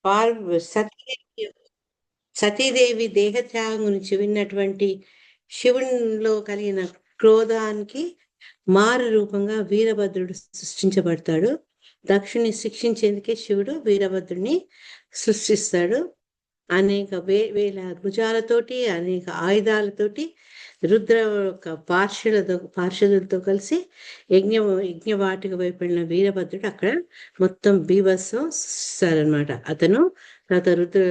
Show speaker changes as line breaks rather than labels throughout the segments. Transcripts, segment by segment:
పార్ సతీదేవి సతీదేవి దేహత్యాగం గురించి విన్నటువంటి శివునిలో కలిగిన క్రోధానికి మారు రూపంగా వీరభద్రుడు సృష్టించబడతాడు. దక్షుని శిక్షించేందుకే శివుడు వీరభద్రుడిని సృష్టిస్తాడు. అనేక వేల భుజాలతోటి, అనేక ఆయుధాలతోటి రుద్ర యొక్క పార్షదులతో కలిసి యజ్ఞవాటిక వైపు వెళ్ళిన వీరభద్రుడు అక్కడ మొత్తం బీభత్సం సృష్టిస్తారనమాట. అతను తర్వాత రుద్ర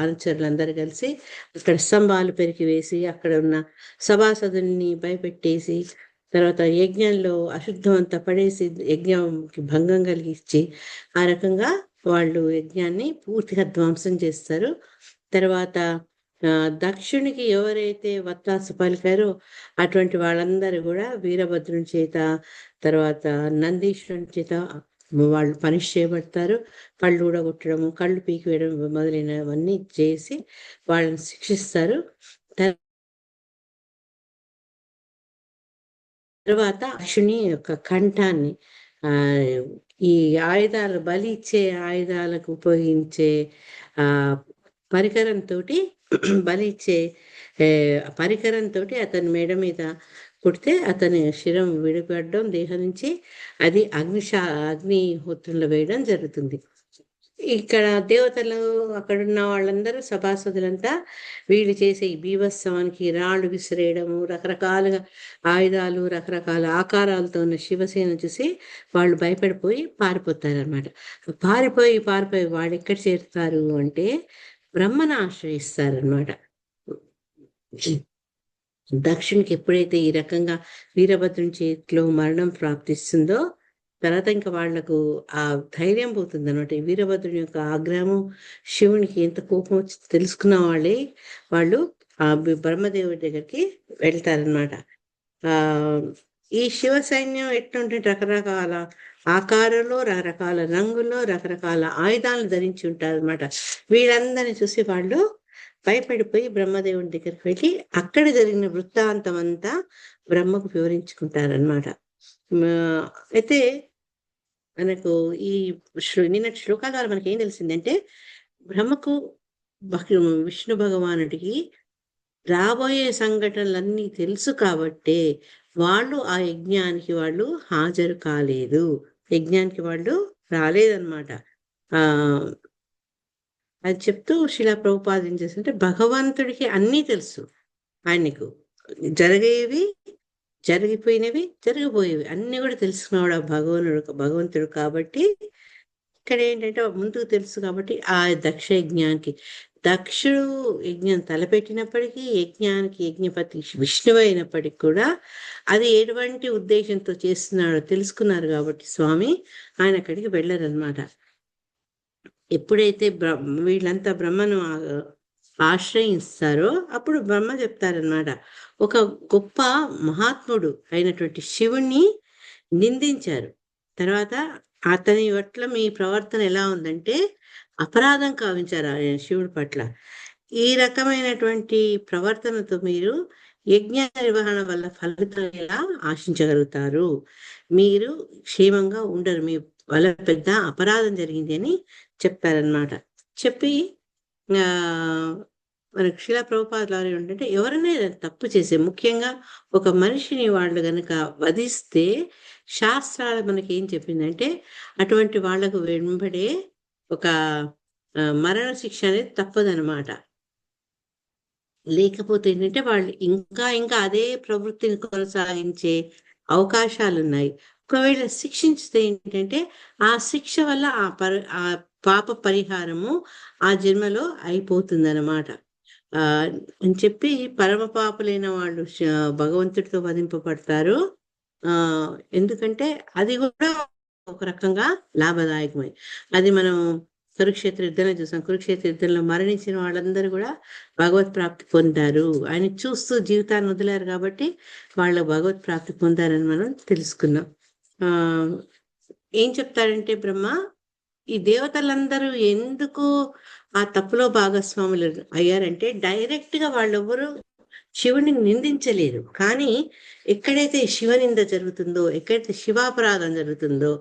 అనుచరులందరూ కలిసి అక్కడ స్తంభాలు పెరికి వేసి అక్కడ ఉన్న సభాసదుల్ని భయపెట్టేసి తర్వాత యజ్ఞంలో అశుద్ధం అంతా పడేసి యజ్ఞంకి భంగం కలిగించి ఆ రకంగా వాళ్ళు యజ్ఞాన్ని పూర్తిగా ధ్వంసం చేస్తారు. తర్వాత దక్షునికి ఎవరైతే వత్తాసు పలికారో అటువంటి వాళ్ళందరూ కూడా వీరభద్రుని చేత తర్వాత నందీశ్వరుని చేత వాళ్ళు పనిష్ చేయబడతారు. కళ్ళు ఊడగొట్టడము, కళ్ళు పీకివేయడం మొదలైనవన్నీ చేసి వాళ్ళని శిక్షిస్తారు. తర్వాత దక్షుని యొక్క కంఠాన్ని ఈ ఆయుధాలు బలి ఇచ్చే ఆయుధాలకు ఉపయోగించే పరికరంతో బలి ఇచ్చే పరికరంతో అతని మెడ మీద కుడితే అతని శిరం విడిపడడం దేహం నుంచి అది అగ్నిహోత్రంలో వేయడం జరుగుతుంది. ఇక్కడ దేవతలు అక్కడున్న వాళ్ళందరూ సభాసదులంతా వీళ్ళు చేసే ఈ బీభత్సవానికి రాళ్ళు విసిరేయడము, రకరకాలుగా ఆయుధాలు రకరకాల ఆకారాలతో ఉన్న శివసేన చూసి వాళ్ళు భయపడిపోయి పారిపోతారనమాట. పారిపోయి వాళ్ళు ఎక్కడ చేరుతారు అంటే బ్రహ్మను ఆశ్రయిస్తారనమాట. దక్షునికి ఎప్పుడైతే ఈ రకంగా వీరభద్రుని చేతిలో మరణం ప్రాప్తిస్తుందో తర్వాత ఇంకా వాళ్లకు ఆ ధైర్యం పోతుంది అనమాట. వీరభద్రుని యొక్క ఆగ్రహము, శివునికి ఎంత కోపం వచ్చి తెలుసుకున్న వాళ్ళు ఆ బ్రహ్మదేవుడి దగ్గరికి వెళ్తారనమాట. ఈ శివ సైన్యం ఎట్లుంటే రకరకాల ఆకారంలో, రకరకాల రంగుల్లో, రకరకాల ఆయుధాలను ధరించి ఉంటారు అనమాట. వీళ్ళందరినీ చూసి వాళ్ళు భయపడిపోయి బ్రహ్మదేవుడి దగ్గరికి వెళ్ళి అక్కడ జరిగిన వృత్తాంతం అంతా బ్రహ్మకు వివరించుకుంటారనమాట. అయితే మనకు ఈ నిన్నటి శ్లోకాల ద్వారా మనకి ఏం తెలిసిందంటే బ్రహ్మకు విష్ణు భగవానుడికి రాబోయే సంఘటనలన్నీ తెలుసు కాబట్టే వాళ్ళు ఆ యజ్ఞానికి వాళ్ళు హాజరు కాలేదు, యజ్ఞానికి వాళ్ళు రాలేదన్నమాట. అది చెప్తూ శిలా ప్రభుపాద ఏం చేస్తుంటే భగవంతుడికి అన్నీ తెలుసు, ఆయనకు జరిగేవి జరిగిపోయినవి జరగబోయేవి అన్ని కూడా తెలుసుకున్నాడు ఆ భగవంతుడు. కాబట్టి ఇక్కడ ఏంటంటే ముందుకు తెలుసు కాబట్టి ఆ దక్ష యజ్ఞానికి దక్షుడు యజ్ఞం తలపెట్టినప్పటికీ యజ్ఞానికి యజ్ఞపతి విష్ణువు అయినప్పటికీ కూడా అది ఎటువంటి ఉద్దేశంతో చేస్తున్నాడో తెలుసుకున్నారు కాబట్టి స్వామి ఆయన అక్కడికి వెళ్ళారనమాట. ఎప్పుడైతే వీళ్ళంతా బ్రహ్మను ఆశ్రయిస్తారో అప్పుడు బ్రహ్మ చెప్తారనమాట, ఒక గొప్ప మహాత్ముడు అయినటువంటి శివుణ్ణి నిందించారు. తర్వాత అతని పట్ల మీ ప్రవర్తన ఎలా ఉందంటే అపరాధం కావించారు ఆయన శివుడి పట్ల. ఈ రకమైనటువంటి ప్రవర్తనతో మీరు యజ్ఞ నిర్వహణ వల్ల ఫలితం ఎలా ఆశించగలుగుతారు? మీరు క్షేమంగా ఉండరు, మీ వల్ల పెద్ద అపరాధం జరిగింది అని చెప్తారనమాట. చెప్పి మనకు శిలా ప్రభుపాదులు ఏంటంటే ఎవరైనా తప్పు చేసే ముఖ్యంగా ఒక మనిషిని వాళ్ళు గనక వధిస్తే శాస్త్రాలు మనకి ఏం చెప్పిందంటే అటువంటి వాళ్లకు వెంబడే ఒక మరణ శిక్ష అనేది తప్పదనమాట. లేకపోతే ఏంటంటే వాళ్ళు ఇంకా అదే ప్రవృత్తిని కొనసాగించే అవకాశాలు ఉన్నాయి. ఒకవేళ శిక్షించితే ఏంటంటే ఆ శిక్ష వల్ల ఆ పాప పరిహారము ఆ జన్మలో అయిపోతుందన్నమాట. అని చెప్పి పరమ పాపులైన వాళ్ళు భగవంతుడితో వధింపబడతారు. ఎందుకంటే అది కూడా ఒక రకంగా లాభదాయకమే. అది మనం కురుక్షేత్ర యుద్ధంలో చూసాం. కురుక్షేత్ర యుద్ధంలో మరణించిన వాళ్ళందరూ కూడా భగవత్ ప్రాప్తి పొందారు. ఆయన చూస్తూ జీవితాన్ని వదిలారు కాబట్టి వాళ్ళు భగవత్ ప్రాప్తి పొందారని మనం తెలుసుకున్నాం. ఏం చెప్తాడంటే బ్రహ్మ, ఈ దేవతలందరూ ఎందుకు ఆ తప్పులో భాగస్వాములు అయ్యారంటే డైరెక్ట్ గా వాళ్ళెవ్వరూ శివుని నిందించలేదు. కానీ ఎక్కడైతే శివనింద జరుగుతుందో, ఎక్కడైతే శివాపరాధం జరుగుతుందో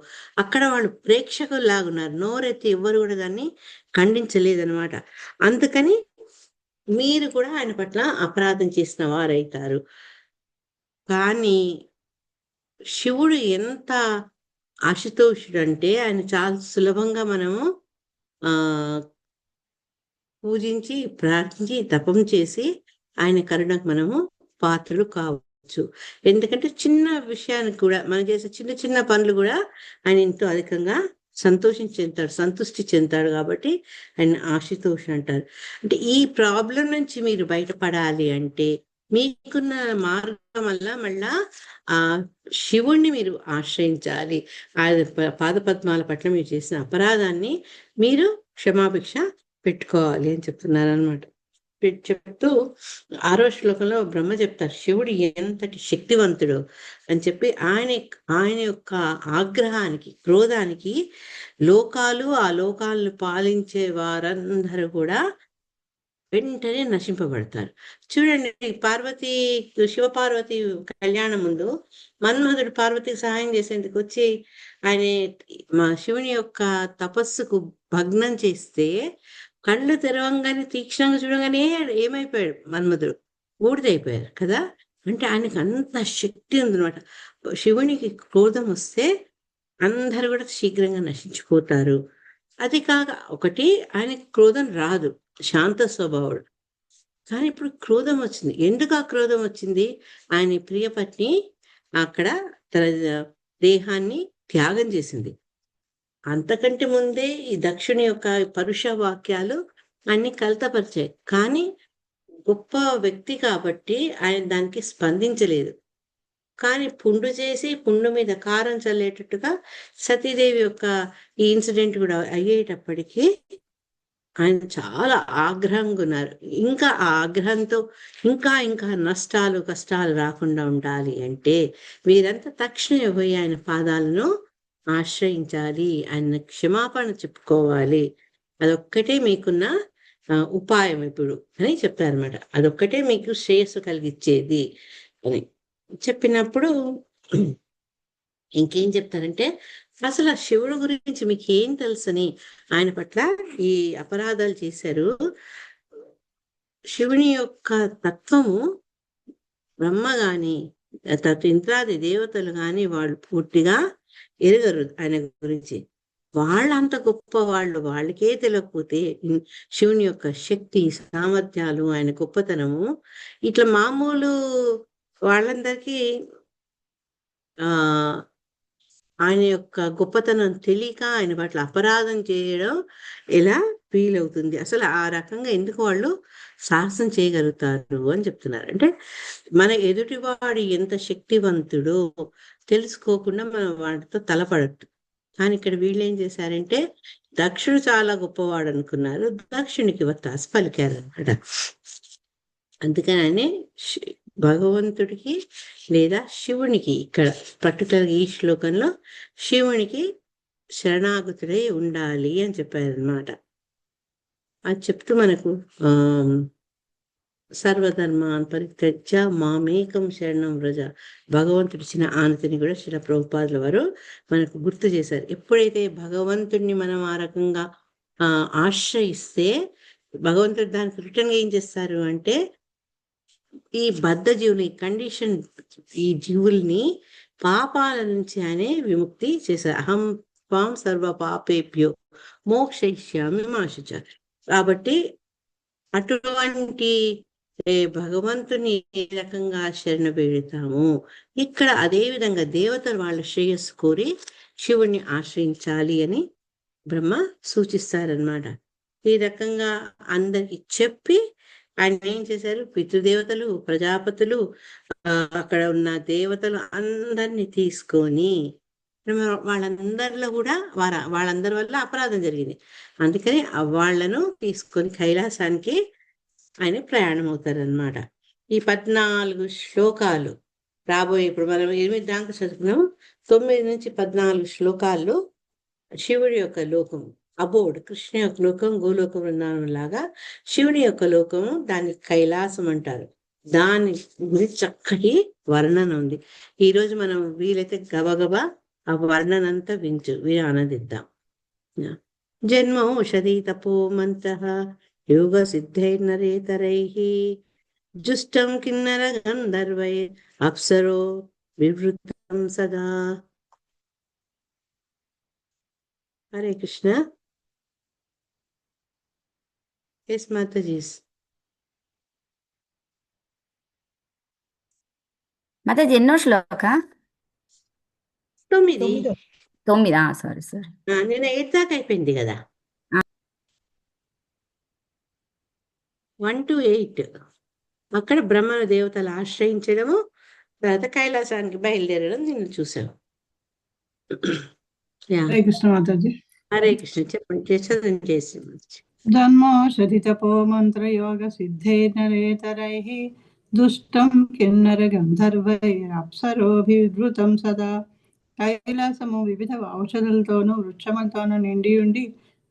అక్కడ వాళ్ళు ప్రేక్షకులు లాగున్నారు. నోరెత్తి ఎవ్వరు కూడా దాన్ని ఖండించలేదనమాట. అందుకని మీరు కూడా ఆయన పట్ల అపరాధం చేసిన వారైతారు. కానీ శివుడు ఎంత ఆశుతోషుడంటే ఆయన చాలా సులభంగా మనము ఆహ్, పూజించి, ప్రార్థించి, తపం చేసి ఆయన కరుణకు మనము పాత్రలు కావచ్చు. ఎందుకంటే చిన్న విషయానికి కూడా మనం చేసే చిన్న చిన్న పనులు గూడా ఆయన ఎంతో అధికంగా చెందుతాడు, సంతృష్టి చెందుతాడు కాబట్టి ఆయన ఆశుతోష్ అంటారు. అంటే ఈ ప్రాబ్లమ్ నుంచి మీరు బయటపడాలి అంటే మీకున్న మార్గం వల్ల మళ్ళా శివుణ్ణి మీరు ఆశ్రయించాలి. ఆయన పాదపద్మాల పట్ల మీరు చేసిన అపరాధాన్ని మీరు క్షమాభిక్ష పెట్టుకోవాలి అని చెప్తున్నారనమాట. చెప్తూ 6వ శ్లోకంలో బ్రహ్మ చెప్తారు శివుడు ఎంతటి శక్తివంతుడు అని చెప్పి ఆయన యొక్క ఆగ్రహానికి, క్రోధానికి లోకాలు, ఆ లోకాలను పాలించే వారందరూ కూడా వెంటనే నశింపబడతారు. చూడండి శివపార్వతి కళ్యాణం ముందు మన్మధుడు పార్వతికి సహాయం చేసేందుకు వచ్చి ఆయన మా శివుని యొక్క తపస్సుకు భగ్నం చేస్తే కళ్ళు తెరవంగానే తీక్షణంగా చూడగానే ఏమైపోయాడు మన్మధుడు, బూడిదైపోయారు కదా. అంటే ఆయనకి అంత శక్తి ఉందన్నమాట. శివునికి క్రోధం వస్తే అందరు కూడా శీఘ్రంగా నశించిపోతారు. అది కాక ఒకటి ఆయనకి క్రోధం రాదు, శాంత స్వభావుడు. కానీ ఇప్పుడు క్రోధం వచ్చింది. ఎందుకు ఆ క్రోధం వచ్చింది? ఆయన ప్రియపత్ని అక్కడ తన దేహాన్ని త్యాగం చేసింది. అంతకంటే ముందే ఈ దక్షుని యొక్క పరుష వాక్యాలు అన్ని కలతపరిచాయి. కానీ గొప్ప వ్యక్తి కాబట్టి ఆయన దానికి స్పందించలేదు. కానీ పుండు చేసి పుండు మీద కారం చల్లేటట్టుగా సతీదేవి యొక్క ఈ ఇన్సిడెంట్ కూడా అయ్యేటప్పటికీ ఆయన చాలా ఆగ్రహంగా ఉన్నారు. ఇంకా ఆ ఆగ్రహంతో ఇంకా ఇంకా నష్టాలు కష్టాలు రాకుండా ఉండాలి అంటే వీరంతా తక్షణమే పోయి ఆయన పాదాలను ఆశ్రయించాలి, ఆయన క్షమాపణ చెప్పుకోవాలి. అదొక్కటే మీకున్న ఉపాయం ఇప్పుడు అని చెప్తారనమాట. అదొక్కటే మీకు శ్రేయస్సు కలిగించేది అని చెప్పినప్పుడు ఇంకేం చెప్తారంటే అసలు ఆ శివుడు గురించి మీకు ఏం తెలుసని, ఆయన పట్ల ఈ అపరాధాలు చేశారు. శివుని యొక్క తత్వము బ్రహ్మ గాని ఇంద్రాది దేవతలు గాని వాళ్ళు పూర్తిగా ఎరగరు ఆయన గురించి. వాళ్ళంత గొప్ప వాళ్ళకే తెలియకపోతే శివుని యొక్క శక్తి సామర్థ్యాలు, ఆయన గొప్పతనము ఇట్లా మామూలు వాళ్ళందరికీ ఆయన యొక్క గొప్పతనం తెలియక ఆయన పట్ల అపరాధం చేయడం ఎలా వీలవుతుంది? అసలు ఆ రకంగా ఎందుకు వాళ్ళు సాహసం చేయగలుగుతారు అని చెప్తున్నారు. అంటే మన ఎదుటివాడు ఎంత శక్తివంతుడో తెలుసుకోకుండా మనం వాడితో తలపడట్టు. కానీ ఇక్కడ వీళ్ళు ఏం చేశారంటే దక్షుడు చాలా గొప్పవాడు అనుకున్నారు, దక్షునికి వత్తాసు పలికారు అనమాట. అందుకని భగవంతుడికి లేదా శివునికి ఇక్కడ పర్టికులర్గా ఈ శ్లోకంలో శివునికి శరణాగతుడై ఉండాలి అని చెప్పారనమాట. అది చెప్తూ మనకు సర్వధర్మాన్ పరిత్యజ్య మామేకం శరణం వ్రజ భగవంతుడి ఇచ్చిన ఆనతిని కూడా శ్రీల ప్రభుపాదుల వారు మనకు గుర్తు చేశారు. ఎప్పుడైతే భగవంతుడిని మనం ఆ రకంగా ఆశ్రయిస్తే భగవంతుడు దానికి రిటర్న్గా ఏం చేస్తారు అంటే ఈ బద్ధ జీవుని కండిషన్, ఈ జీవుల్ని పాపాల నుంచి ఆయన విముక్తి చేశారు. అహం పాం సర్వ పాపేభ్యో మోక్షయిష్యామి మాశుచ. కాబట్టి అటువంటి భగవంతుని ఏ రకంగా శరణ పెడతాము, ఇక్కడ అదే విధంగా దేవతలు వాళ్ళ శ్రేయస్సు కోరి శివుణ్ణి ఆశ్రయించాలి అని బ్రహ్మ సూచిస్తారనమాట. ఈ రకంగా అందరికి చెప్పి ఆయన ఏం చేశారు, పితృదేవతలు, ప్రజాపతులు, అక్కడ ఉన్న దేవతలు అందరినీ తీసుకొని వాళ్ళందరిలో కూడా వాళ్ళందరి వల్ల అపరాధం జరిగింది. అందుకని వాళ్ళను తీసుకొని కైలాసానికి ఆయన ప్రయాణం అవుతారనమాట. ఈ 14 శ్లోకాలు రాబోయే, ఇప్పుడు మనం 8 దాకా చదువుకున్నాం, 9 నుంచి 14 శ్లోకాల్లో శివుడి యొక్క లోకం అబోర్డ్, కృష్ణ యొక్క లోకం గోలోక బృందావనం లాగా శివుని యొక్క లోకము, దాన్ని కైలాసం అంటారు. దాని గురించి చక్కటి వర్ణన ఉంది. ఈరోజు మనం వీలైతే గబగబా ఆ వర్ణనంతా విని ఆనందిద్దాం. జన్మౌషధి తపోమంతః యోగ సిద్ధైర్నరేతరైః జుష్టం కిన్నర గంధర్వై అప్సరో వివృతం సదా. హరే కృష్ణ. ఎస్ మాతాజీస్.
మాతాజీ ఎన్నో శ్లోక?
9.
9. Sorry sorry.
నేను 8 దాకా అయిపోయింది కదా. 1 to 8 అక్కడ బ్రహ్మను దేవతలు ఆశ్రయించడము, తర్వాత కైలాసానికి బయలుదేరడం నిన్ను చూసావు.
హరే కృష్ణ మాతాజీ.
హరే కృష్ణ. చెప్పండి, చదవండి. చేసి
జన్మోషధి తపో మంత్ర యోగ సిద్ధైర్నరేతరైః దుష్టం కిన్నర గంధర్వైరప్సరోభివృతం సదా. కైలాసము వివిధ ఔషధులతోనూ వృక్షములతోనూ నిండి ఉండి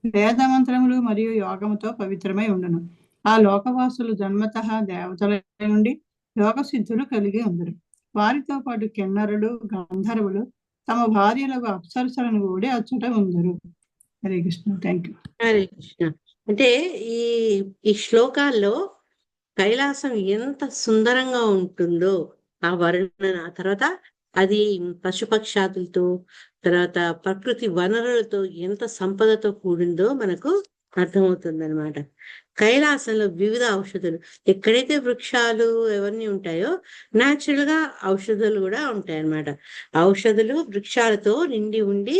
వేద మంత్రములు మరియు యోగముతో పవిత్రమై ఉండును. ఆ లోకవాసులు జన్మతః దేవతల నుండి యోగ సిద్ధులు కలిగి ఉందరు. వారితో పాటు కిన్నరులు గంధర్వులు తమ భార్యలకు అప్సరసలను కూడి అచ్చట ఉందరు. హరే కృష్ణ. Thank you.
హరే కృష్ణ. అంటే ఈ ఈ శ్లోకాల్లో కైలాసం ఎంత సుందరంగా ఉంటుందో ఆ వర్ణన, తర్వాత అది పశుపక్షాదులతో, తర్వాత ప్రకృతి వనరులతో ఎంత సంపదతో కూడిందో మనకు అర్థమవుతుంది అనమాట. కైలాసంలో వివిధ ఔషధాలు, ఎక్కడైతే వృక్షాలు అవన్నీ ఉంటాయో న్యాచురల్ గా ఔషధాలు కూడా ఉంటాయి అన్నమాట. ఔషధులు వృక్షాలతో నిండి ఉండి,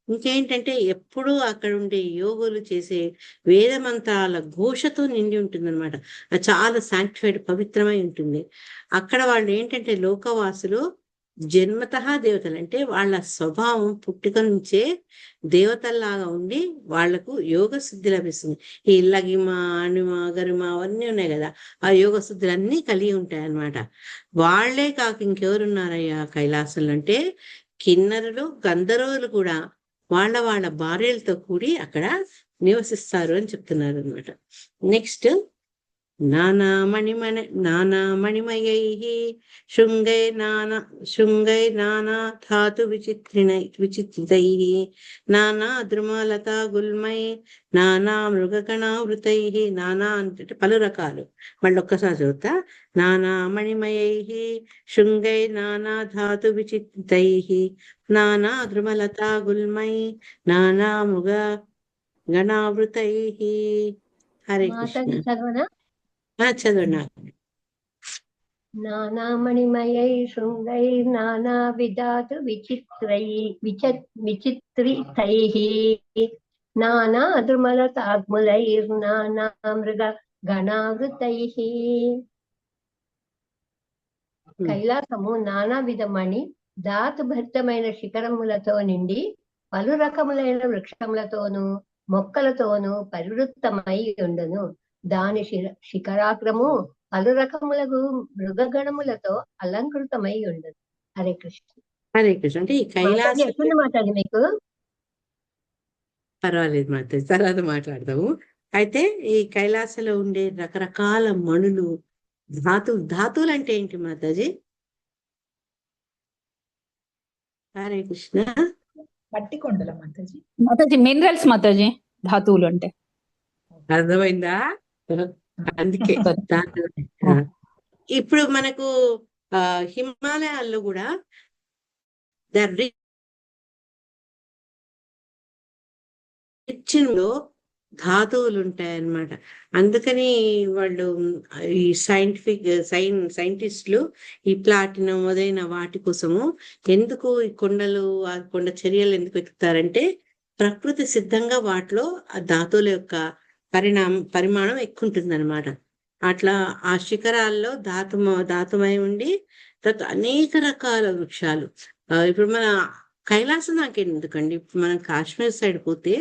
ఇంకేంటంటే ఎప్పుడూ అక్కడ ఉండే యోగులు చేసే వేద మంత్రాల ఘోషతో నిండి ఉంటుంది అనమాట. అది చాలా సాంక్టిఫైడ్, పవిత్రమై ఉంటుంది. అక్కడ వాళ్ళు ఏంటంటే లోకవాసులు జన్మతః దేవతలు, అంటే వాళ్ళ స్వభావం పుట్టుక నుంచే దేవతల్లాగా ఉండి వాళ్లకు యోగ సిద్ధి లభిస్తుంది. ఈ లగిమ, అణిమ, గరిమ అవన్నీ ఉన్నాయి కదా, ఆ యోగ సిద్ధులన్నీ కలిగి ఉంటాయి అన్నమాట. వాళ్లే కాక ఇంకెవరున్నారయ్యా కైలాసంలో అంటే కిన్నరులు గంధర్వులు కూడా వాళ్ళ వాళ్ళ భార్యలతో కూడి అక్కడ నివసిస్తారు అని చెప్తున్నారు అనమాట. నెక్స్ట్, నానామణిమయైః శృంగై నానా ధాతు విచిత్రితైః నానా ద్రుమలతా గుల్మై నానా మృగగణావృతైః. నానా అంటే పలు రకాలు. మళ్ళీ ఒక్కసారి చదువుతా. నానామణిమయైః శృంగై నానా ధాతు విచిత్రితైః నానా ద్రుమలతా గుల్మై నానా మృగ గణావృతైః. హరే కృష్ణ. చదవనా.
నానామణిమయై శృంగై నానా విధాతు విచిత్రితైః నానా ద్రుమలతాగ్ములైర్నానా మృగ గణావృతైః. కైలాసము నానా విధమణి ధాతుభరితమైన శిఖరములతో నిండి పలు రకములైన వృక్షములతోనూ మొక్కలతోనూ పరివృత్తమై ఉండును. దాని శిఖరాగ్రము పలు రకములకు మృగగణములతో అలంకృతమై ఉండదు. హరే కృష్ణ.
హరే కృష్ణ. అంటే ఈ కైలాసం
ఎట్లుంది మాతాజీ మీకు?
పర్వాలేదు మాతాజీ, తర్వాత మాట్లాడదాము. అయితే ఈ కైలాసంలో ఉండే రకరకాల మణులు, ధాతువులు అంటే ఏంటి మాతాజీ? హరే కృష్ణ.
మట్టి కొండల మాతాజీ.
మాతాజీ మినరల్స్ మాతాజీ, ధాతువులు అంటే.
అర్థమైందా? అందుకే ఇప్పుడు మనకు హిమాలయాల్లో కూడా లో ధాతువులు ఉంటాయన్నమాట. అందుకని వాళ్ళు ఈ సైంటిస్టులు ఈ ప్లాటినం మొదలైన వాటి కోసము ఎందుకు ఈ కొండలు, ఆ కొండ చర్యలు ఎందుకు ఎక్కుతారంటే ప్రకృతి సిద్ధంగా వాటిలో ఆ ధాతువుల యొక్క పరిమాణం ఎక్కువ ఉంటుంది అనమాట. అట్లా ఆ శిఖరాల్లో ధాతుమై ఉండి తర్వాత అనేక రకాల వృక్షాలు. ఇప్పుడు మన కైలాసం నాకెందుకండి, ఇప్పుడు మనం కాశ్మీర్ సైడ్ పోతే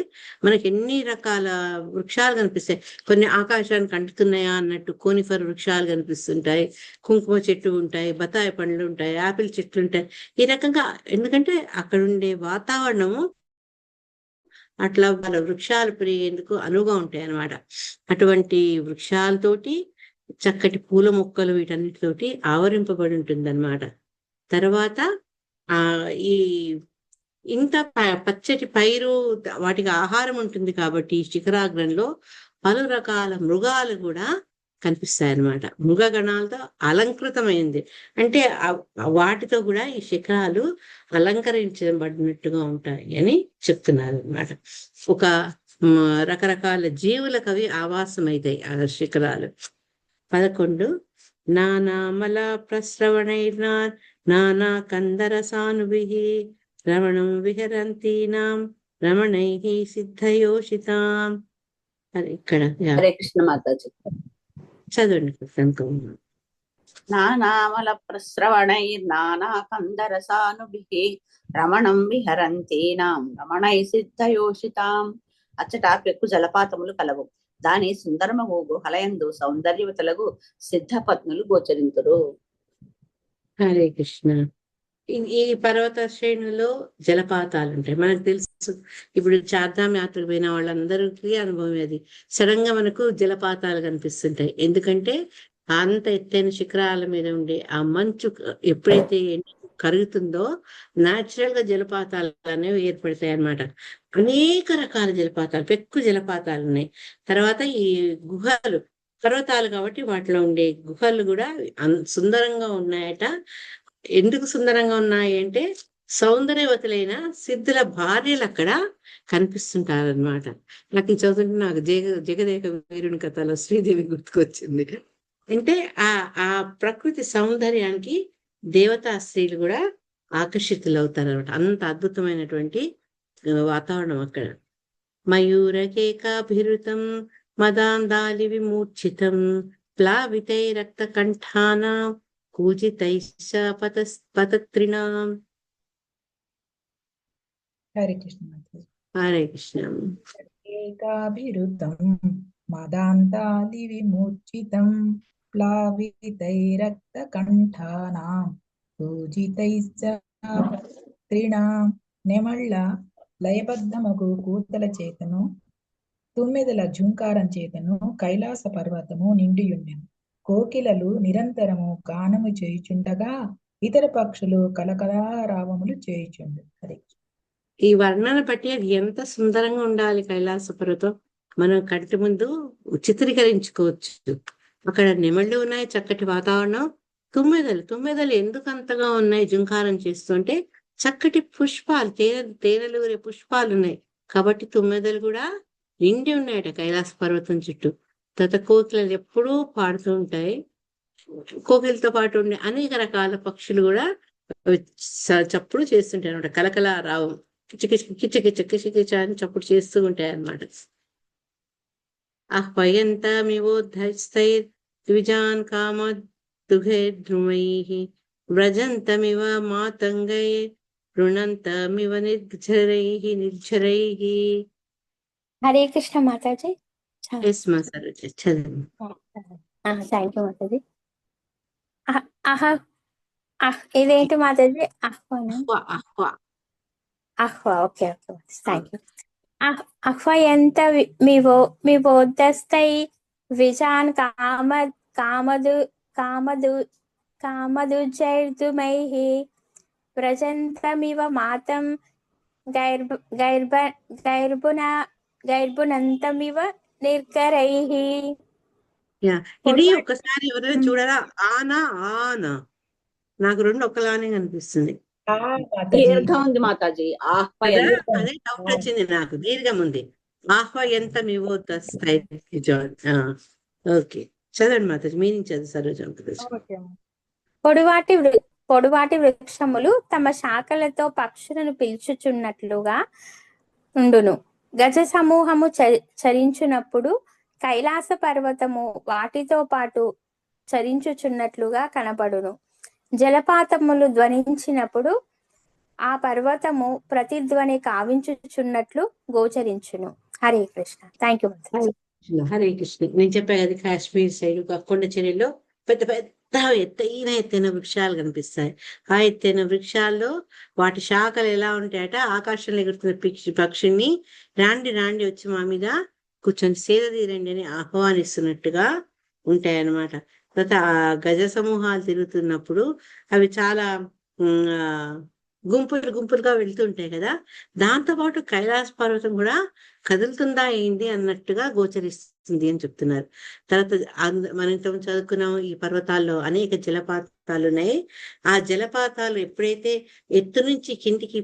మనకి ఎన్ని రకాల వృక్షాలు కనిపిస్తాయి. కొన్ని ఆకాశానికి అంటుతున్నాయా అన్నట్టు కోనిఫర్ వృక్షాలు కనిపిస్తుంటాయి, కుంకుమ చెట్లు ఉంటాయి, బత్తాయి పండ్లు ఉంటాయి, ఆపిల్ చెట్లు ఉంటాయి. ఈ రకంగా ఎందుకంటే అక్కడ ఉండే వాతావరణము అట్లా వాళ్ళ వృక్షాలు పెరిగేందుకు అనువుగా ఉంటాయి అన్నమాట. అటువంటి వృక్షాలతోటి చక్కటి పూల మొక్కలు వీటన్నిటితోటి ఆవరింపబడి ఉంటుంది అనమాట. తర్వాత ఈ ఇంత పచ్చటి పైరు వాటికి ఆహారం ఉంటుంది కాబట్టి ఈ శిఖరాగ్రంలో పలు రకాల మృగాలు కూడా కనిపిస్తాయి అన్నమాట. మృగగణాలతో అలంకృతమైంది. అంటే వాటితో కూడా ఈ శిఖరాలు అలంకరించబడినట్టుగా ఉంటాయి అని చెప్తున్నారు అన్నమాట. ఒక రకరకాల జీవులకు అవి ఆవాసం అవుతాయి ఆ శిఖరాలు. 11 నానామల ప్రశ్రవణైర్నా నానా కందరసానుభిః రమణం విహరంతీనాం రమణైః సిద్ధయోషితాం. అది ఇక్కడ
హరే కృష్ణ మాతాజీ.
చదవండి కృష్ణ.
నానామల ప్రశ్రవణైర్నానా కందరసానుభిః రమణం విహరంతీనాం రమణై సిద్ధయోషితాం. అచ్చట పెక్కు జలపాతములు కలవు. దాని సుందరమగు గుహలయందు సౌందర్యవతులకు సిద్ధపత్నులు గోచరింతురు.
హరే కృష్ణ. ఈ పర్వత శ్రేణుల్లో జలపాతాలు ఉంటాయి. మనకు తెలుసు, ఇప్పుడు చార్ధామ్ యాత్రకు పోయిన వాళ్ళందరికీ అనుభవం అది. సడన్ గా మనకు జలపాతాలు కనిపిస్తుంటాయి. ఎందుకంటే అంత ఎత్తైన శిఖరాల మీద ఉండే ఆ మంచు ఎప్పుడైతే కరుగుతుందో న్యాచురల్ గా జలపాతాలు అనేవి ఏర్పడతాయి అన్నమాట. అనేక రకాల జలపాతాలు, పెక్కు జలపాతాలు ఉన్నాయి. తర్వాత ఈ గుహలు, పర్వతాలు కాబట్టి వాటిలో ఉండే గుహలు కూడా సుందరంగా ఉన్నాయట. ఎందుకు సుందరంగా ఉన్నాయి అంటే సౌందర్యవతులైన సిద్ధుల భార్యలు అక్కడ కనిపిస్తుంటారనమాట. నాకు ఈ చదువుతుంటే నాకు జగదేక వీరుని కథలో శ్రీదేవి గుర్తుకొచ్చింది. అంటే ఆ ప్రకృతి సౌందర్యానికి దేవతా స్త్రీలు కూడా ఆకర్షితులవుతారనమాట. అంత అద్భుతమైనటువంటి వాతావరణం అక్కడ. మయూరకేకాభిరుతం మదాందాలి విమూర్ఛితం ప్లావితై రక్త కంఠానా కూజితైశ్చ పతత్రిణాం.
హరే కృష్ణ మాతాజీ.
హరే కృష్ణ.
ఏకాభిరుతం మదాంతాది విమూర్ఛితం ప్లావితైరక్తకంఠానాం పూజితైశ్చ పతత్రిణాం. నెమళ్ళ లయబద్ధమగు కూతల చేతను తుమ్మెదల ఝుంకారం చేతను కైలాస పర్వతము నిండియుండెను. కోకిలలు నిరంతరము గానము చేయుచుండగా ఇతర పక్షులు కలకలారావములు చేయుచుండు. హరే
ఈ వర్ణన బట్టి అది ఎంత సుందరంగా ఉండాలి కైలాస పర్వతం, మనం కంటి ముందు చిత్రీకరించుకోవచ్చు. అక్కడ నెమళ్ళు ఉన్నాయి, చక్కటి వాతావరణం. తుమ్మెదలు ఎందుకు అంతగా ఉన్నాయి జుంకారం చేస్తుంటే చక్కటి పుష్పాలు, తేనెలూరే పుష్పాలు ఉన్నాయి కాబట్టి తుమ్మెదలు కూడా నిండి ఉన్నాయట కైలాస పర్వతం చుట్టూ. తర్వాత కోకిలలు ఎప్పుడూ పాడుతూ ఉంటాయి. కోకిలతో పాటు ఉండే అనేక రకాల పక్షులు కూడా చప్పుడు చేస్తుంటాయి అనమాట. కలకల రావం, కిచకిచ అని చప్పుడు చేస్తూ ఉంటాయి అన్నమాట. ఆహ్వయంతమివోద్ధైస్తైర్ ద్విజాన్ కామదుఘైర్ద్రుమైః వ్రజంతమివ మాతంగైర్ రుణంతమివ నిర్ఝరైః.
హరే కృష్ణ మాతాజీ.
ఎస్ మా సరోజ చదవండి.
థ్యాంక్ యూ మాతాజీ. ఇదేంటి మాతాజీ? ఆహ్వా. Okay okay thank you. ఆహ్వయంత మివోద్ధస్తై విజాన్ కామదుజైర్దుమైః వ్రజంతమివ మాతం గైర్బునంతమివ నిర్గరైః.
ఇది ఒకసారి ఎవరైనా చూడరా? ఆనా ఆనా నాకు రెండు ఒకలానే కనిపిస్తుంది.
దీర్ఘం ఉంది మాతాజీ.
అదే డౌట్ వచ్చింది నాకు, దీర్ఘం ఉంది. ఆహ్వయంత మివోద్ధస్తై. ఓకే చదవండి మాతాజీ, మీనింగ్ చదువు సరోజ.
పొడువాటి వృక్షములు తమ శాఖలతో పక్షులను పిలుచుచున్నట్లుగా ఉండును. గజ సమూహము చరించున్నప్పుడు కైలాస పర్వతము వాటితో పాటు చరించుచున్నట్లుగా కనపడును. జలపాతములు ధ్వనించినప్పుడు ఆ పర్వతము ప్రతిధ్వని కావించుచున్నట్లు గోచరించును. హరే కృష్ణ. Thank you.
హరే కృష్ణ. నేను చెప్పా కదా, కాశ్మీర్ సైడ్ కొండ చర్యలో పెద్ద ఎత్తైన వృక్షాలు కనిపిస్తాయి. ఆ ఎత్తైన వృక్షాల్లో వాటి శాఖలు ఎలా ఉంటాయట, ఆకాశంలో ఎగురుతున్న పక్షిని రాండి వచ్చి మా మీద కూర్చొని సేద తీరండి అని ఆహ్వానిస్తున్నట్టుగా ఉంటాయన్నమాట. తర్వాత ఆ గజ సమూహాలు తిరుగుతున్నప్పుడు అవి చాలా గుంపులు గుంపులుగా వెళ్తుంటాయి కదా. దాంతోపాటు కైలాస పర్వతం కూడా కదులుతుందా ఏంటి అన్నట్టుగా గోచరిస్తుంది అని చెప్తున్నారు. తర్వాత మనం ఇంతకుముందు చదువుకున్నాం, ఈ పర్వతాల్లో అనేక జలపాతాలు ఉన్నాయి. ఆ జలపాతాలు ఎప్పుడైతే ఎత్తు నుంచి కిందికి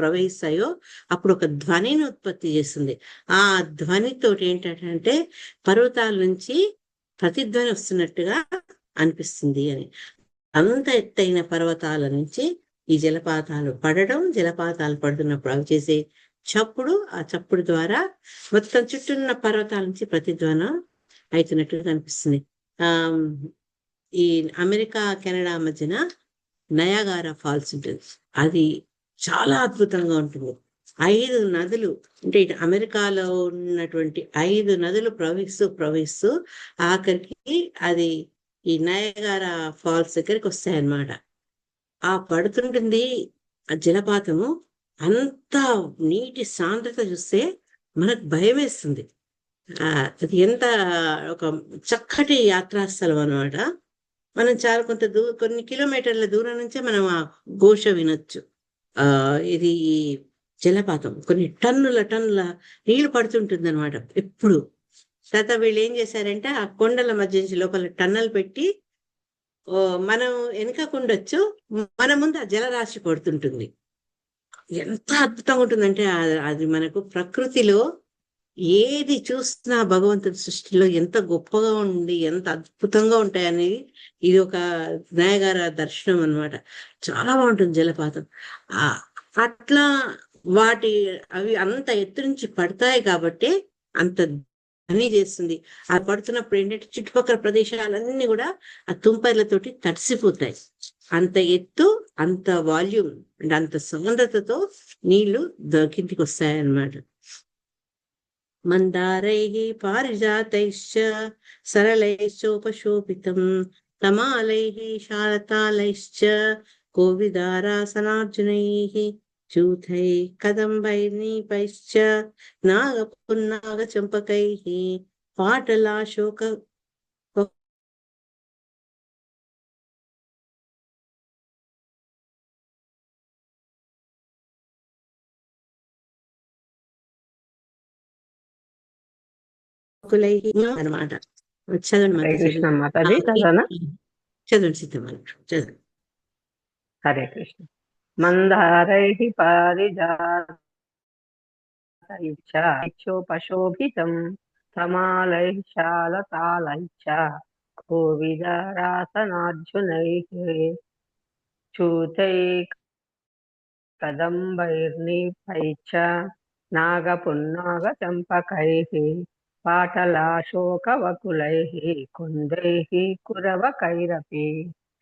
ప్రవహిస్తాయో అప్పుడు ఒక ధ్వనిని ఉత్పత్తి చేస్తుంది. ఆ ధ్వనితో ఏంటంటే పర్వతాల నుంచి ప్రతిధ్వని వస్తున్నట్టుగా అనిపిస్తుంది అని. అంత ఎత్తైన పర్వతాల నుంచి ఈ జలపాతాలు పడడం, జలపాతాలు పడుతున్నప్పుడు అవి చేసే చప్పుడు, ఆ చప్పుడు ద్వారా మొత్తం చుట్టూన్న పర్వతాల నుంచి ప్రతిధ్వనం అవుతున్నట్టుగా కనిపిస్తుంది. ఈ అమెరికా కెనడా మధ్యన నయాగారా ఫాల్స్ ఉంటుంది. అది చాలా అద్భుతంగా ఉంటుంది. 5 నదులు అంటే ఇటు అమెరికాలో ఉన్నటువంటి 5 నదులు ప్రవహిస్తూ ఆఖరికి అది ఈ నయాగారా ఫాల్స్ దగ్గరికి వస్తాయన్నమాట. ఆ పడుతుంటుంది ఆ జలపాతము. అంత నీటి సాంద్రత చూస్తే మనకు భయం వేస్తుంది. అది ఎంత ఒక చక్కటి యాత్రాస్థలం అన్నమాట. మనం చాలా కొన్ని కిలోమీటర్ల దూరం నుంచే మనం ఆ ఘోష వినొచ్చు. ఇది జలపాతం కొన్ని టన్నుల నీళ్లు పడుతుంటుంది అనమాట ఎప్పుడు. తర్వాత వీళ్ళు ఏం చేశారంటే ఆ కొండల మధ్య నుంచి లోపల టన్నల్ పెట్టి మనం వెనుకకుండొచ్చు, మన ముందు ఆ జలరాశి పడుతుంటుంది. ఎంత అద్భుతంగా ఉంటుందంటే అది మనకు ప్రకృతిలో ఏది చూసినా భగవంతుడి సృష్టిలో ఎంత గొప్పగా ఉండి ఎంత అద్భుతంగా ఉంటాయనేది ఇది ఒక నయాగారా దర్శనం అన్నమాట. చాలా బాగుంటుంది జలపాతం. అట్లా అవి అంత ఎత్తు నుంచి పడతాయి కాబట్టి అంత ధ్వని చేస్తుంది. ఆ పడుతున్నప్పుడు ఏంటంటే చుట్టుపక్కల ప్రదేశాలన్నీ కూడా ఆ తుంపర్లతోటి తడిసిపోతాయి. అంత ఎత్తు, అంత వాల్యూమ్ అంటే అంత సాంద్రతతో నీళ్లు కిందికి వస్తాయన్నమాట. మందారైః పారిజాతైశ్చ సరళైశ్చోపశోభితం తమాలైః శాలతాలైశ్చ కోవిదారాసనార్జునైః చూథైః కదంబైర్నీపైశ్చ నాగపున్నాగచంపకైః పాటలాశోక అనమాట. చదవండి
హరే కృష్ణ
మాతాజీ.
మాతాజీ, చదవనా?
చదవండి సీతమ్మ, చదవండి.
హరే కృష్ణ. మందారైః పారిజాతైశ్చోపశోభితం తమాలైః శాలతాలైశ్చ కోవిదారాసనార్జునైః చూతైః కదంబైర్నీపైశ్చ నాగపున్నాగచంపకైః పాటలాశోకవకులైః కుంदैः కురవకైరపి.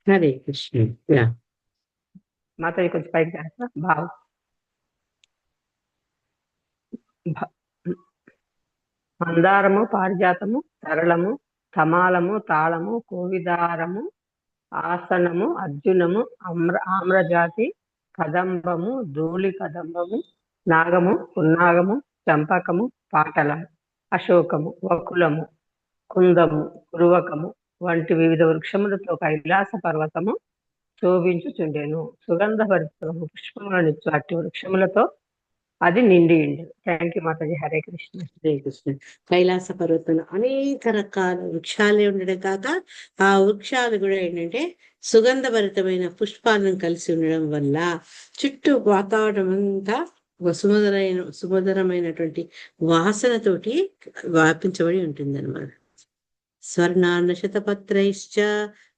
హరే కృష్ణ.
మాతాజీ కొంచెం పైకి చేస్తా భావం. మందారము పారిజాతము సరళము, తమాలము తాళము, కోవిదారము ఆసనము, అర్జునము ఆమ్రజాతి, కదంబము ధూళి కదంబము, నాగము పున్నాగము, చంపకము పాటలము, అశోకము వకులము, కుందము కురువకము వంటి వివిధ వృక్షములతో కైలాస పర్వతము శోభించుచుండెను. సుగంధభరితము పుష్పములనిచ్చు అట్టి వృక్షములతో అది నిండి ఉండేది. థ్యాంక్ యూ మాతాజీ. హరే కృష్ణ.
హరే కృష్ణ. కైలాస పర్వతంలో అనేక రకాల వృక్షాలే ఉండడం కాక ఆ వృక్షాలు కూడా ఏంటంటే సుగంధభరితమైన పుష్పాలను కలిసి ఉండడం వల్ల చుట్టూ వాతావరణం అంతా ఒక సుమధురమైనటువంటి వాసనతోటి వ్యాపించబడి ఉంటుంది అన్నమాట. స్వర్ణార్ణ శతపత్రైశ్చ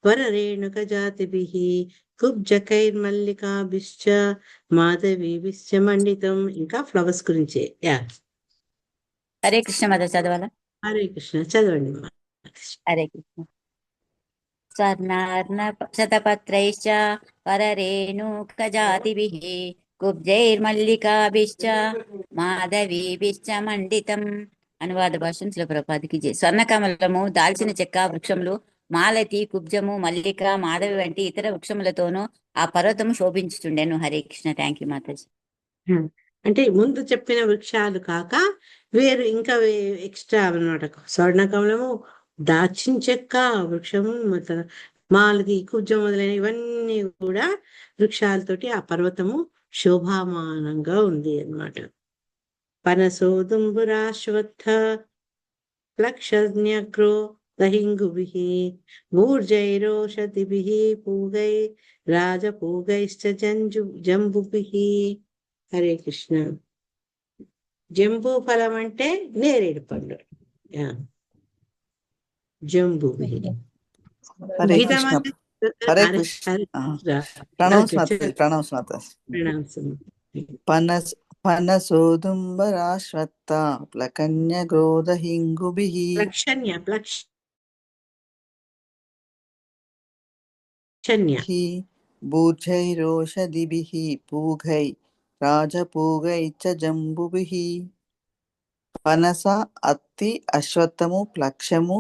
వరరేణుక జాతిభిః కుబ్జకైర్మల్లికాభిశ్చ మాధవీభిశ్చ మండితం. ఇంకా ఫ్లవర్స్ గురించే.
హరే కృష్ణ మాత చదవాలా?
హరే కృష్ణ, చదవండి.
హరే కృష్ణ. స్వర్ణార్ణ శతపత్రైశ్చ వరరేణుకజాతిభిః కుబ్జైర్మల్లికాభిశ్చ మాధవీభిశ్చ మండితం. అనువాద భాషను శిలప్రపాదికి జై. స్వర్ణకమలము, దాల్చిన చెక్క వృక్షములు, మాలతి, కుబ్జము, మల్లిక, మాధవి వంటి ఇతర వృక్షములతోనూ ఆ పర్వతము శోభించుచుండెను. హరే కృష్ణ. థ్యాంక్ యూ మాతాజీ.
అంటే ముందు చెప్పిన వృక్షాలు కాక వేరు ఇంకా ఎక్స్ట్రా అన్నమాట. స్వర్ణకమలము, దాల్చిన చెక్క వృక్షము, మాలతి, కుబ్జం మొదలైన ఇవన్నీ కూడా వృక్షాలతోటి ఆ పర్వతము శోభామానంగా ఉంది అన్నమాట. పనసోదుంబురాశ్వత్థ ప్లక్షజ్ఞగ్రో దహింగుభిః మూర్జైరోషధిభిః పూగై రాజపూగైశ్చ జంబుభిః. హరే కృష్ణ. జంబూ ఫలం అంటే నేరేడు పండు. జంబుభిః.
హరే
గీతా
కృష్ణ.
మాత
హరే
హరే
కృష్ణ.
కృష్ణ.
ప్రణౌన్స్
ఓకే,
మాతాజీ, ప్రణౌన్స్ మాతాజీ.
ప్రణామ్స్.
పనసోదుంబరాశ్వత్థ ప్లకన్యగ్రోదహింగుభిః
ప్లక్షణ్య
భూజైరోషధిభిః పూగై రాజపూగై చ జంబుభిః. పనస, అత్తి, అశ్వత్థము, ప్లక్షము,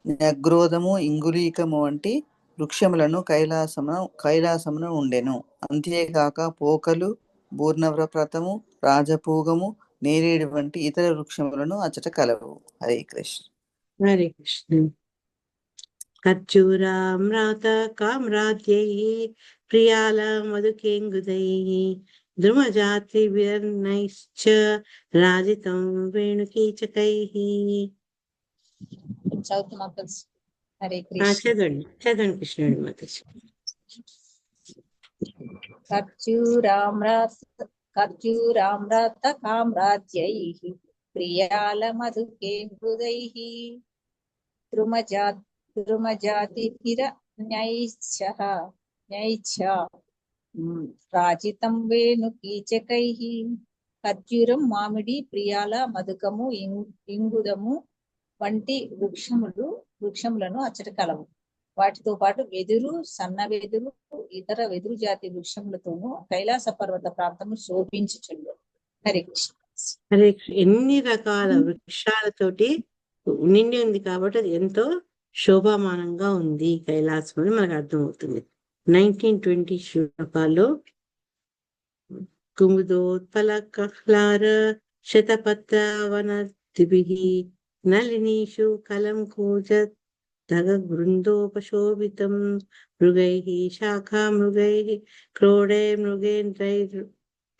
న్యగ్రోధము, ఇంగులీకము వంటి వృక్షములను కైలాసమున ఉండెను. అంతేకాక పోకలు, బూర్ణవ్రతము, రాజపూగము, నేరేడు వంటి ఇతర వృక్షములను అచ్చట కలవు. హరే కృష్ణ.
హరే కృష్ణ. ఖర్జూరామ్రాత కామ్రాజ్యైః ప్రియాల మధుకేంగుదైః ద్రుమజాతిభిర్నైశ్చ రాజితం వేణుకీచకైః.
హరే కృష్ణ.
చదవండి చదవండి కృష్ణుడి మాతాజీ.
ఖర్జూరామ్రత కామ్రాజ్యైః ప్రియాల మధుకేంగుదైః ద్రుమజాతిభిర్నైశ్చ రాజితం వేణుకీచకైః. ఖర్జూరం, మామిడి, ప్రియాల, మధుకము, ఇంగుదము వంటి వృక్షములను అచ్చట కలవు. వాటితో పాటు వెదురు, సన్న వెదురు, ఇతర వెదురు జాతి వృక్షములతోనూ కైలాస పర్వత ప్రాంతము శోభించుచుండు. హరే కృష్ణ.
హరే కృష్ణ. ఎన్ని రకాల వృక్షాలతోటి నిండి ఉంది కాబట్టి అది ఎంతో శోభామానంగా ఉంది కైలాసం అని మనకు అర్థమవుతుంది. 1920 శ్లోకాల్లో కుముదోత్పల కహ్లార శతపత్ర వనద్భిః నళినీషు కలం కూజత్ ధగబృందోపశోభితం మృగైః శాఖా మృగైః క్రోడైర్మృగేంద్రైర్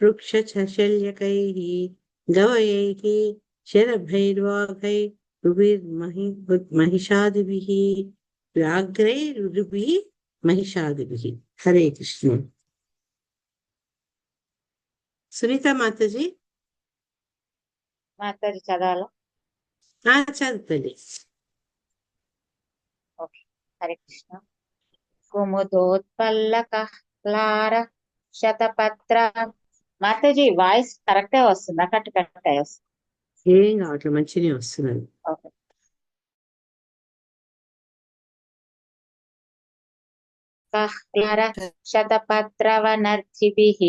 వృక్షశల్యకైః గవయైః శరభైర్వాఘైర్మహిషాదిభిః వ్యాఘ్రైర్భిః మహిషాదిభిః. హరే కృష్ణ. సునీత మాతాజీ
చదవాలా?
చదువుతుంది.
ఓకే. హరే కృష్ణ. కుముదోత్పల్లకహ్లార శతపత్ర. మాతాజీ వాయిస్ కరెక్టే వస్తుందా? కట్ వస్తుంది?
ఏం కావట్లేదు, మంచిగానే వస్తున్నది.
ఓకే. కహ్లార శతపత్ర వనర్చిభిః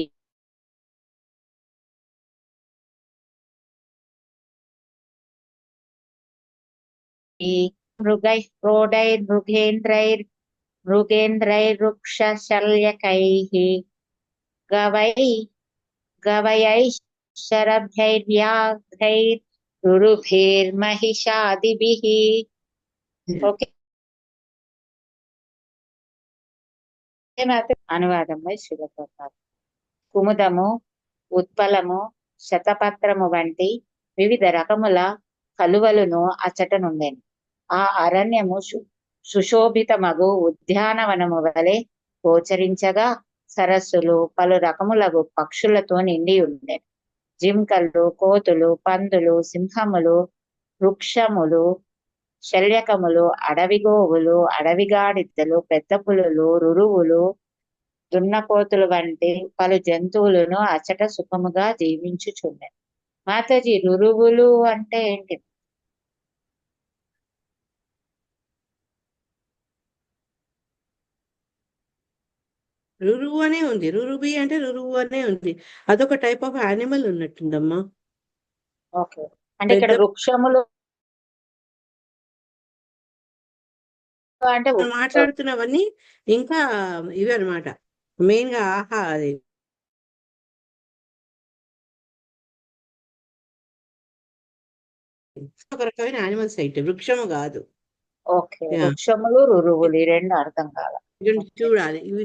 మృగైః క్రోడైర్మృగేంద్రైర్వృక్షశల్యకైః గవయైః శరభైర్వ్యాఘ్రైర్రురుభిర్మహిషాదిభిః. ఓకే. అనువాదం శ్రీల ప్రభుపాద. కుముదము, ఉత్పలము, శతపత్రము వంటి వివిధ రకముల కలువలను అచ్చటనుండెను. ఆ అరణ్యము సుశోభితమగు ఉద్యానవనము వలె గోచరించగా సరస్సులు పలు రకములగు పక్షులతో నిండి ఉండెను. జింకలు, కోతులు, పందులు, సింహములు, వృక్షములు, శల్యకములు, అడవి గోవులు, అడవిగాడిద్దలు, పెద్ద పులులు, రురువులు, దున్నపోతులు వంటి పలు జంతువులను అచ్చట సుఖముగా జీవించుచుండెను. మాతాజీ, రురువులు అంటే ఏంటి?
రురువు అనే ఉంది, రురుబి అంటే రురువు అనే ఉంది. అదొక టైప్ ఆఫ్ యానిమల్ ఉన్నట్టుందమ్మా.
ఓకే. అంటే ఇక్కడ వృక్షములు అంటే
మాట్లాడుతున్నవన్నీ ఇంకా ఇవి అనమాట. మెయిన్ గా అది ఒక రకమైన యానిమల్స్ అయితే వృక్షము కాదు.
ఓకే, వృక్షములు రురువులు ఈ రెండు అర్థం కాల.
చూడాలి ఇవి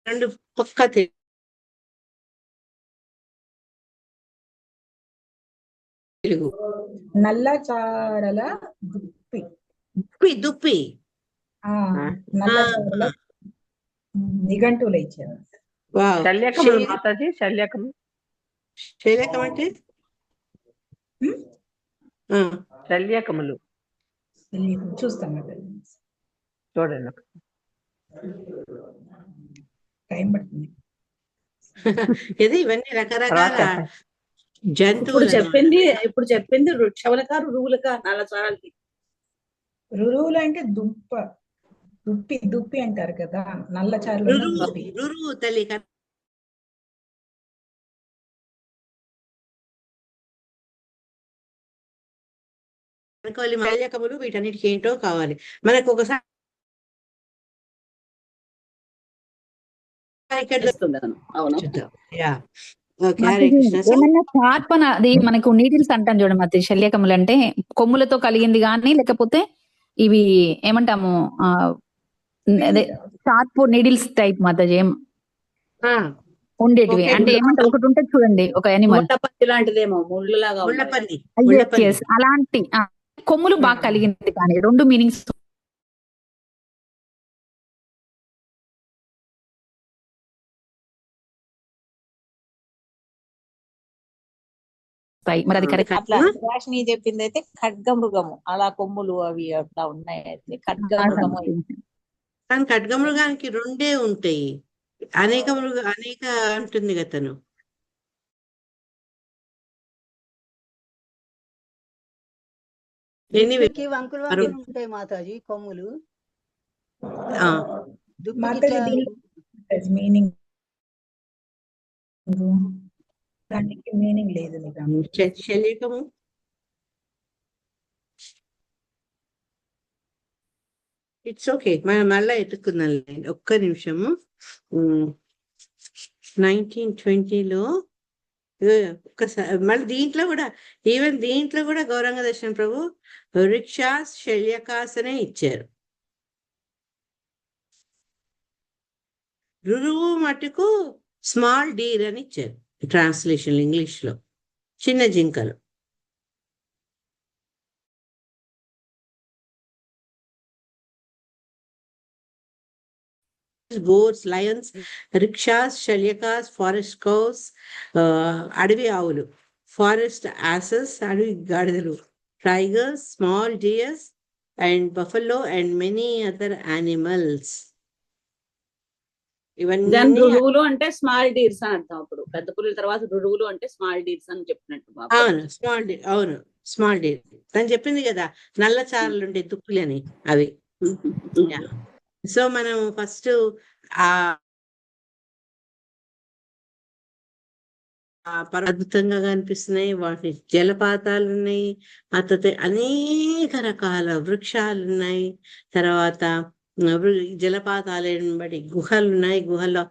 రెండు పక్క తెలుగు.
నల్ల చారల దుప్పి.
దుప్పి
నల్ల చారల నిఘంటువులు ఇచ్చారు.
శల్యకములు మాతాజీ, శల్యకము.
శల్యకం అంటే
శల్యకములు
చూస్తాను
చూడండి,
టైం పడుతుంది.
ఇది ఇవన్నీ రకరకాల జంతువులు.
ఇప్పుడు చెప్పింది వృక్షములక రురువులక నల్ల చారలకి.
రురువులు అంటే దుప్పి అంటారు కదా, నల్ల చారలు
రురువు తల్లి. శల్యకములు వీటన్నిటికి ఏంటో కావాలి మనకు. ఒకసారి
ఏమన్నా చార్పన అది మనకు నీడిల్స్ అంటాం చూడడం, అది శల్యకములు అంటే కొమ్ములతో కలిగింది కానీ, లేకపోతే ఇవి ఏమంటాము అదే షార్ప్ నీడిల్స్ టైప్ మాతాజీ ఉండేటివి. అంటే ఏమంటారు, ఒకటి ఉంటుంది చూడండి, ఒక యానిమల్
లాంటిదేమో ముళ్ళలాగా
అలాంటి కొమ్ములు బాగా కలిగింది కానీ. రెండు మీనింగ్స్ మరి అది కరెక్ట్.
అట్లా రాష్ని చెప్పింది అయితే ఖడ్గమృగము, అలా కొమ్ములు అవి అట్లా ఉన్నాయి. అయితే ఖడ్గమృగము.
కానీ ఖడ్గమృగానికి రెండే ఉంటాయి, అనేక అంటుంది కదా తను.
ఉంటాయి మాతాజీ కొమ్ములు.
మీనింగ్ దానికి మీనింగ్ లేదు.
శల్యకము ఇట్స్ ఓకే, మనం మళ్ళా ఎత్తుకుందాం. ఒక్క నిమిషము. 1920లో ఒక్కసారి మళ్ళీ దీంట్లో కూడా గౌరంగ దర్శన ప్రభు రిక్షాస్ శల్యకాస్ అనే ఇచ్చారు. రురువు మటుకు స్మాల్ డీర్ అని ఇచ్చారు ట్రాన్స్లేషన్ ఇంగ్లీష్ లో, చిన్న జింకలు. goats, lions, rickshaws, shalikas, forest cows, అడవి ఆవులు, ఫారెస్ట్ asses, అడవి గాడిదలు, tigers, small deers, and buffalo, and many other animals.
ఇవన్నీ రురువులు అంటే స్మాల్ డీర్స్ అని అర్థం. అప్పుడు పెద్ద పులుల తర్వాత రురువులు అంటే స్మాల్ డీర్స్ అని చెప్పినట్టు.
అవును స్మాల్ డీర్ తను చెప్పింది కదా, నల్ల చారలు ఉండే దుప్పులని అవి. సో మనం ఫస్ట్ అద్భుతంగా కనిపిస్తున్నాయి. వాటి జలపాతాలు ఉన్నాయి, అనేక రకాల వృక్షాలు ఉన్నాయి. తర్వాత జలపాతాలను బట్టి గుహలు ఉన్నాయి. గుహల్లో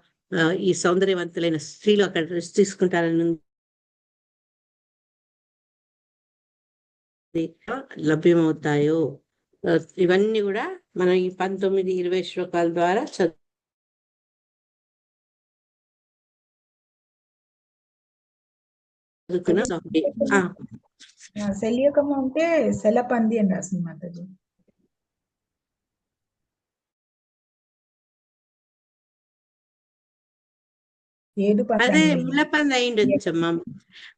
ఈ సౌందర్యవంతులైన స్త్రీలు అక్కడ రెస్ట్ తీసుకుంటారని లభ్యమవుతాయో. ఇవన్నీ కూడా మనం ఈ 19-20 శ్లోకాల ద్వారా చదువుకున్నాం.
శల్యకము అంటే శలపంది అని రాసింది మాతాజీ.
అదే ముళ్ళపంది అయిండొచ్చు అమ్మా,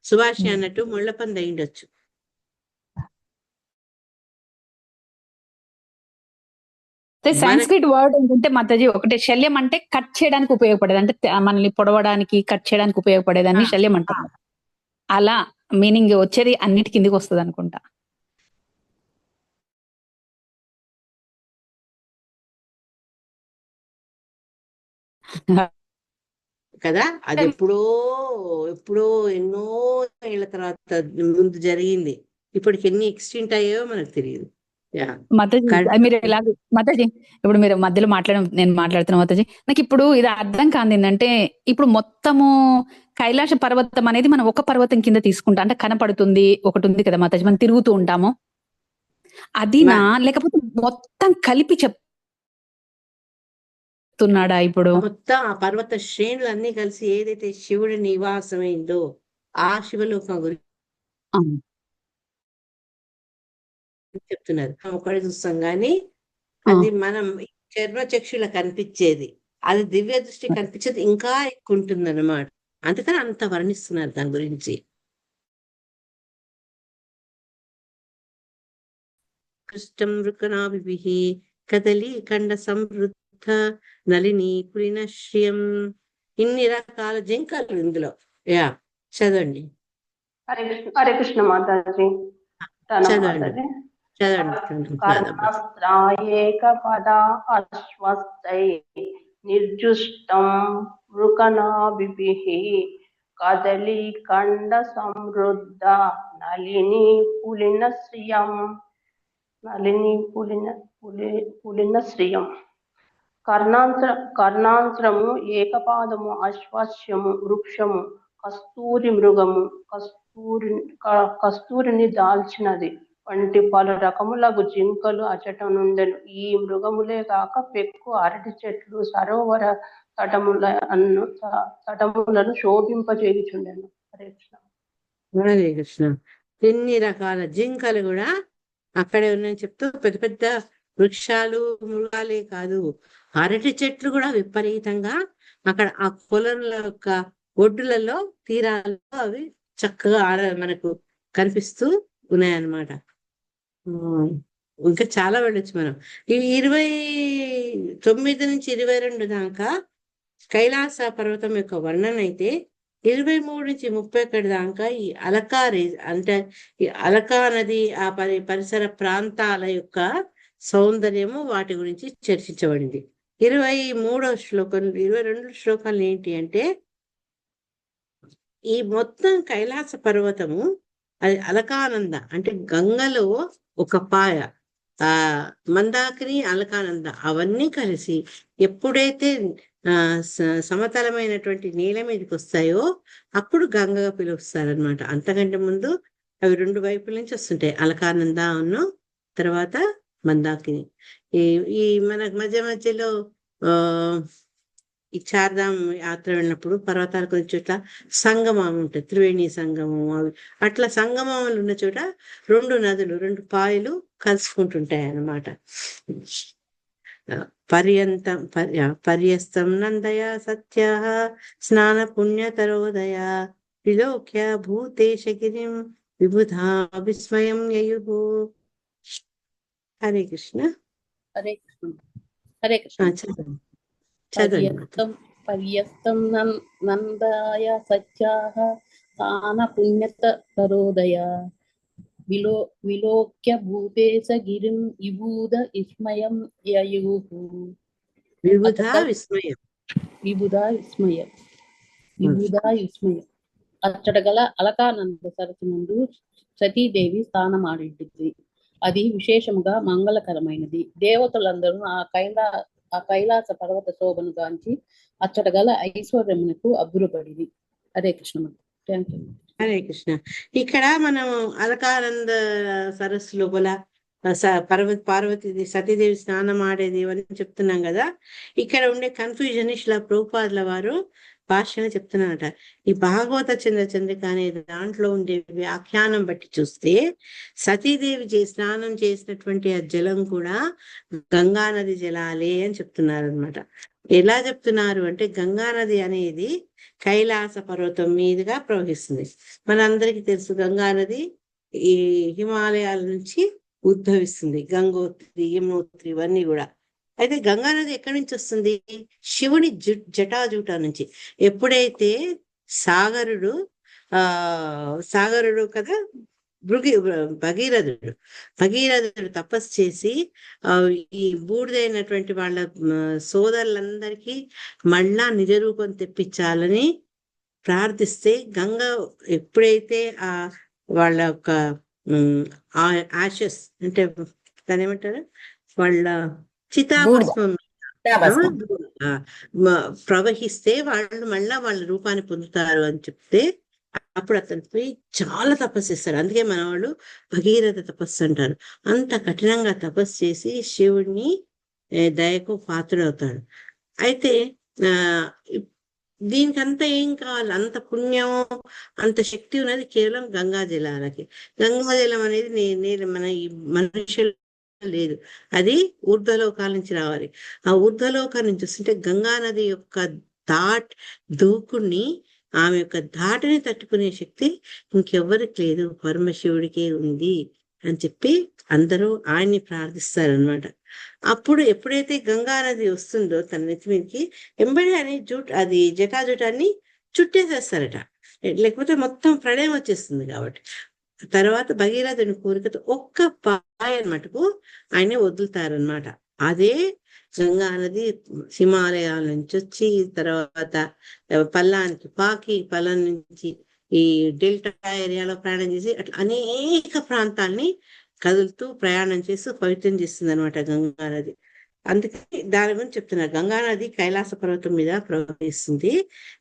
సుభాషి అన్నట్టు ముళ్ళపంది అయిండొచ్చు.
సంస్క్రిట్ వర్డ్ ఏంటంటే మాతాజీ ఒకటే, శల్యం అంటే కట్ చేయడానికి ఉపయోగపడేది, అంటే మనల్ని పొడవడానికి కట్ చేయడానికి ఉపయోగపడేదాన్ని శల్యం అంటారు. అలా మీనింగ్ వచ్చేది అన్నిటి కిందికి వస్తుంది అనుకుంటా
కదా. అది ఎప్పుడో ఎన్నో ఏళ్ల తర్వాత ముందు జరిగింది. ఇప్పటికి ఎన్ని ఎక్స్టెంట్ అయ్యాయో మనకు తెలియదు.
మాతాజీ మీరు ఎలాగ మాతాజీ ఇప్పుడు మీరు మధ్యలో నేను మాట్లాడుతున్నా మాతాజీ. నాకు ఇప్పుడు ఇది అర్థం కాదు ఏంటంటే, ఇప్పుడు మొత్తము కైలాస పర్వతం అనేది మనం ఒక పర్వతం కింద తీసుకుంటాం, అంటే కనపడుతుంది ఒకటి ఉంది కదా మాతాజీ, మనం తిరుగుతూ ఉంటాము, అదినా లేకపోతే మొత్తం కలిపి చెప్తున్నాడా? ఇప్పుడు
మొత్తం ఆ పర్వత శ్రేణులు అన్ని కలిసి ఏదైతే శివుడి నివాసమైందో ఆ శివలోకం గురించి చెప్తున్నారు. ఒకటి చూస్తాం గాని అది మనం చర్మ చక్షుల కనిపించేది, అది దివ్య దృష్టి కనిపించేది ఇంకా ఎక్కువ ఉంటుంది అన్నమాట. అందుకని అంత వర్ణిస్తున్నారు దాని గురించి. కృష్టం వృకనాభిః కదలి ఖండ సంవృద్ధ నళిని పులినశ్రియం. ఇన్ని రకాల జింకలు ఇందులో. చదవండి.
హరే కృష్ణ మాతాజీ.
చదవండి చదవండి.
కర్ణస్త్రాయేక పద అశ్వస్థై నిర్జుష్టం వృకనాభిః కదలి ఖండ సంవృద్ధ నళిని పులినశ్రియం. కర్ణాంతరము ఏకపాదము అశ్వస్యము వృక్షము కస్తూరి మృగము కస్తూరిని దాల్చినది వంటి పలు రకములకు జింకలు అచట నుండెను. ఈ మృగములే కాక పెక్కు అరటి చెట్లు సరోవర తటములను శోభింపజేయుచుండెను. హరే కృష్ణ.
హరే కృష్ణ. ఎన్ని రకాల జింకలు కూడా అక్కడే ఉన్నాయని చెప్తూ, పెద్ద పెద్ద వృక్షాలు మృగాలే కాదు, అరటి చెట్లు కూడా విపరీతంగా అక్కడ ఆ కొలనుల యొక్క ఒడ్డులలో తీరాల్లో అవి చక్కగా మనకు కనిపిస్తూ ఉన్నాయన్నమాట. ఇంకా చాలా వెళ్ళొచ్చు మనం. ఈ 29 నుంచి 22 దాకా కైలాస పర్వతం యొక్క వర్ణన అయితే, 23 నుంచి 31 దాకా ఈ అలకా అంటే ఈ అలకా నది ఆ పరిసర ప్రాంతాల యొక్క సౌందర్యము వాటి గురించి చర్చించబడింది. 23వ శ్లోకం 22 శ్లోకాలు ఏంటి అంటే, ఈ మొత్తం కైలాస పర్వతము అది అలకానంద అంటే గంగలో ఒక పాయ, మందాకిని అలకానంద అవన్నీ కలిసి ఎప్పుడైతే సమతలమైనటువంటి నీళ్ళ మీదకి వస్తాయో అప్పుడు గంగగా పిలుస్తారనమాట. అంతకంటే ముందు అవి 2 వైపుల నుంచి వస్తుంటాయి, అలకానంద అను తర్వాత మందాకిని. ఈ మనకు మధ్యలో ఈ చార్ధామ్ యాత్ర వెళ్ళినప్పుడు పర్వతాల కొన్ని చోట్ల సంగమం ఉంటుంది, త్రివేణి సంగమం. అవి అట్లా సంగమాలు ఉన్న చోట 2 నదులు 2 పాయలు కలుసుకుంటుంటాయి అన్నమాట. పర్యస్తం నందయ సత్య స్నాన పుణ్యతరోదయ విలోక్య భూతేశగిరిం విబుధా విస్మయం యయుః. హరే కృష్ణ.
హరే కృష్ణ. హరే కృష్ణ. పర్యస్తం నందాయ సత్యాః తాన పుణ్యతరోదయ విలోక్య భూతేశ గిరిం విబుధ విస్మయం యయుః. విబుధా విస్మయం. అచ్చట గల అలకానంద సరస్సు నందు సతీదేవి స్నానమాడింది. అది విశేషముగా మంగళకరమైనది. దేవతలందరూ ఆ కైలాస పర్వత శోభను గాంచి అచ్చట గల ఐశ్వర్యమునకు అబ్బురపడింది. హరే కృష్ణ. Thank you.
హరే కృష్ణ. ఇక్కడ మనం అలకానంద సరస్సు లోపల పార్వతీ సతీదేవి స్నానం ఆడేది అని చెప్తున్నాం కదా. ఇక్కడ ఉండే కన్ఫ్యూజన్ ఇలా ప్రభుపాదుల వారు భాషను చెప్తున్నారట. ఈ భాగవత చంద్రిక అనే దాంట్లో ఉండే వ్యాఖ్యానం బట్టి చూస్తే సతీదేవి స్నానం చేసినటువంటి ఆ జలం కూడా గంగానది జలాలే అని చెప్తున్నారు అనమాట. ఎలా చెప్తున్నారు అంటే, గంగానది అనేది కైలాస పర్వతం మీదుగా ప్రవహిస్తుంది. మనందరికీ తెలుసు గంగానది ఈ హిమాలయాల నుంచి ఉద్భవిస్తుంది, గంగోత్రి యమునోత్రి ఇవన్నీ కూడా. అయితే గంగానది ఎక్కడి నుంచి వస్తుంది? శివుని జటాజూటా నుంచి. ఎప్పుడైతే సాగరుడు కదా భగీరథుడు తపస్సు చేసి ఈ బూడిదైనటువంటి వాళ్ళ సోదరులందరికీ మళ్ళా నిజరూపం తెప్పించాలని ప్రార్థిస్తే, గంగ ఎప్పుడైతే వాళ్ళ యొక్క ఆషస్ అంటే దాని ఏమంటారు వాళ్ళ చితాభస్మం ప్రవహిస్తే వాళ్ళు మళ్ళా వాళ్ళ రూపాన్ని పొందుతారు అని చెప్తే అప్పుడు అతను పోయి చాలా తపస్సు చేస్తాడు. అందుకే మన వాళ్ళు భగీరథ తపస్సు అంటారు. అంత కఠినంగా తపస్సు చేసి శివుడిని దయకు పాత్రుడవుతాడు. అయితే దీనికంతా ఏం కావాలి, అంత పుణ్యం అంత శక్తి ఉన్నది కేవలం గంగా జలాలకి. గంగా జలం అనేది మన ఈ మనుషులు లేదు, అది ఊర్ధ్వలోకాల నుంచి రావాలి. ఆ ఊర్ధ్వలోకాల నుంచి వస్తుంటే గంగా నది యొక్క దూకుని ఆమె యొక్క ధాటిని తట్టుకునే శక్తి ఇంకెవ్వరికి లేదు, పరమశివుడికే ఉంది అని చెప్పి అందరూ ఆయన్ని ప్రార్థిస్తారనమాట. అప్పుడు ఎప్పుడైతే గంగా నది వస్తుందో తన నెత్తి మీదకి ఎంబడి అని అది జటాజుటాన్ని చుట్టేసేస్తారట, లేకపోతే మొత్తం ప్రళయం వచ్చేస్తుంది. కాబట్టి తర్వాత భగీరథుని కోరికతో ఒక్క పాయ మటుకు ఆయన్ని వదులుతారనమాట. అదే గంగా నది హిమాలయాల నుంచి వచ్చి తర్వాత పల్లానికి పాకి, పల్లం నుంచి ఈ డెల్టా ఏరియాలో ప్రయాణం చేసి అట్లా అనేక ప్రాంతాల్ని కదులుతూ ప్రయాణం చేస్తూ పవిత్రం చేస్తుంది అనమాట గంగా నది. అందుకని దాని గురించి చెప్తున్నారు. గంగా నది కైలాస పర్వతం మీద ప్రవహిస్తుంది.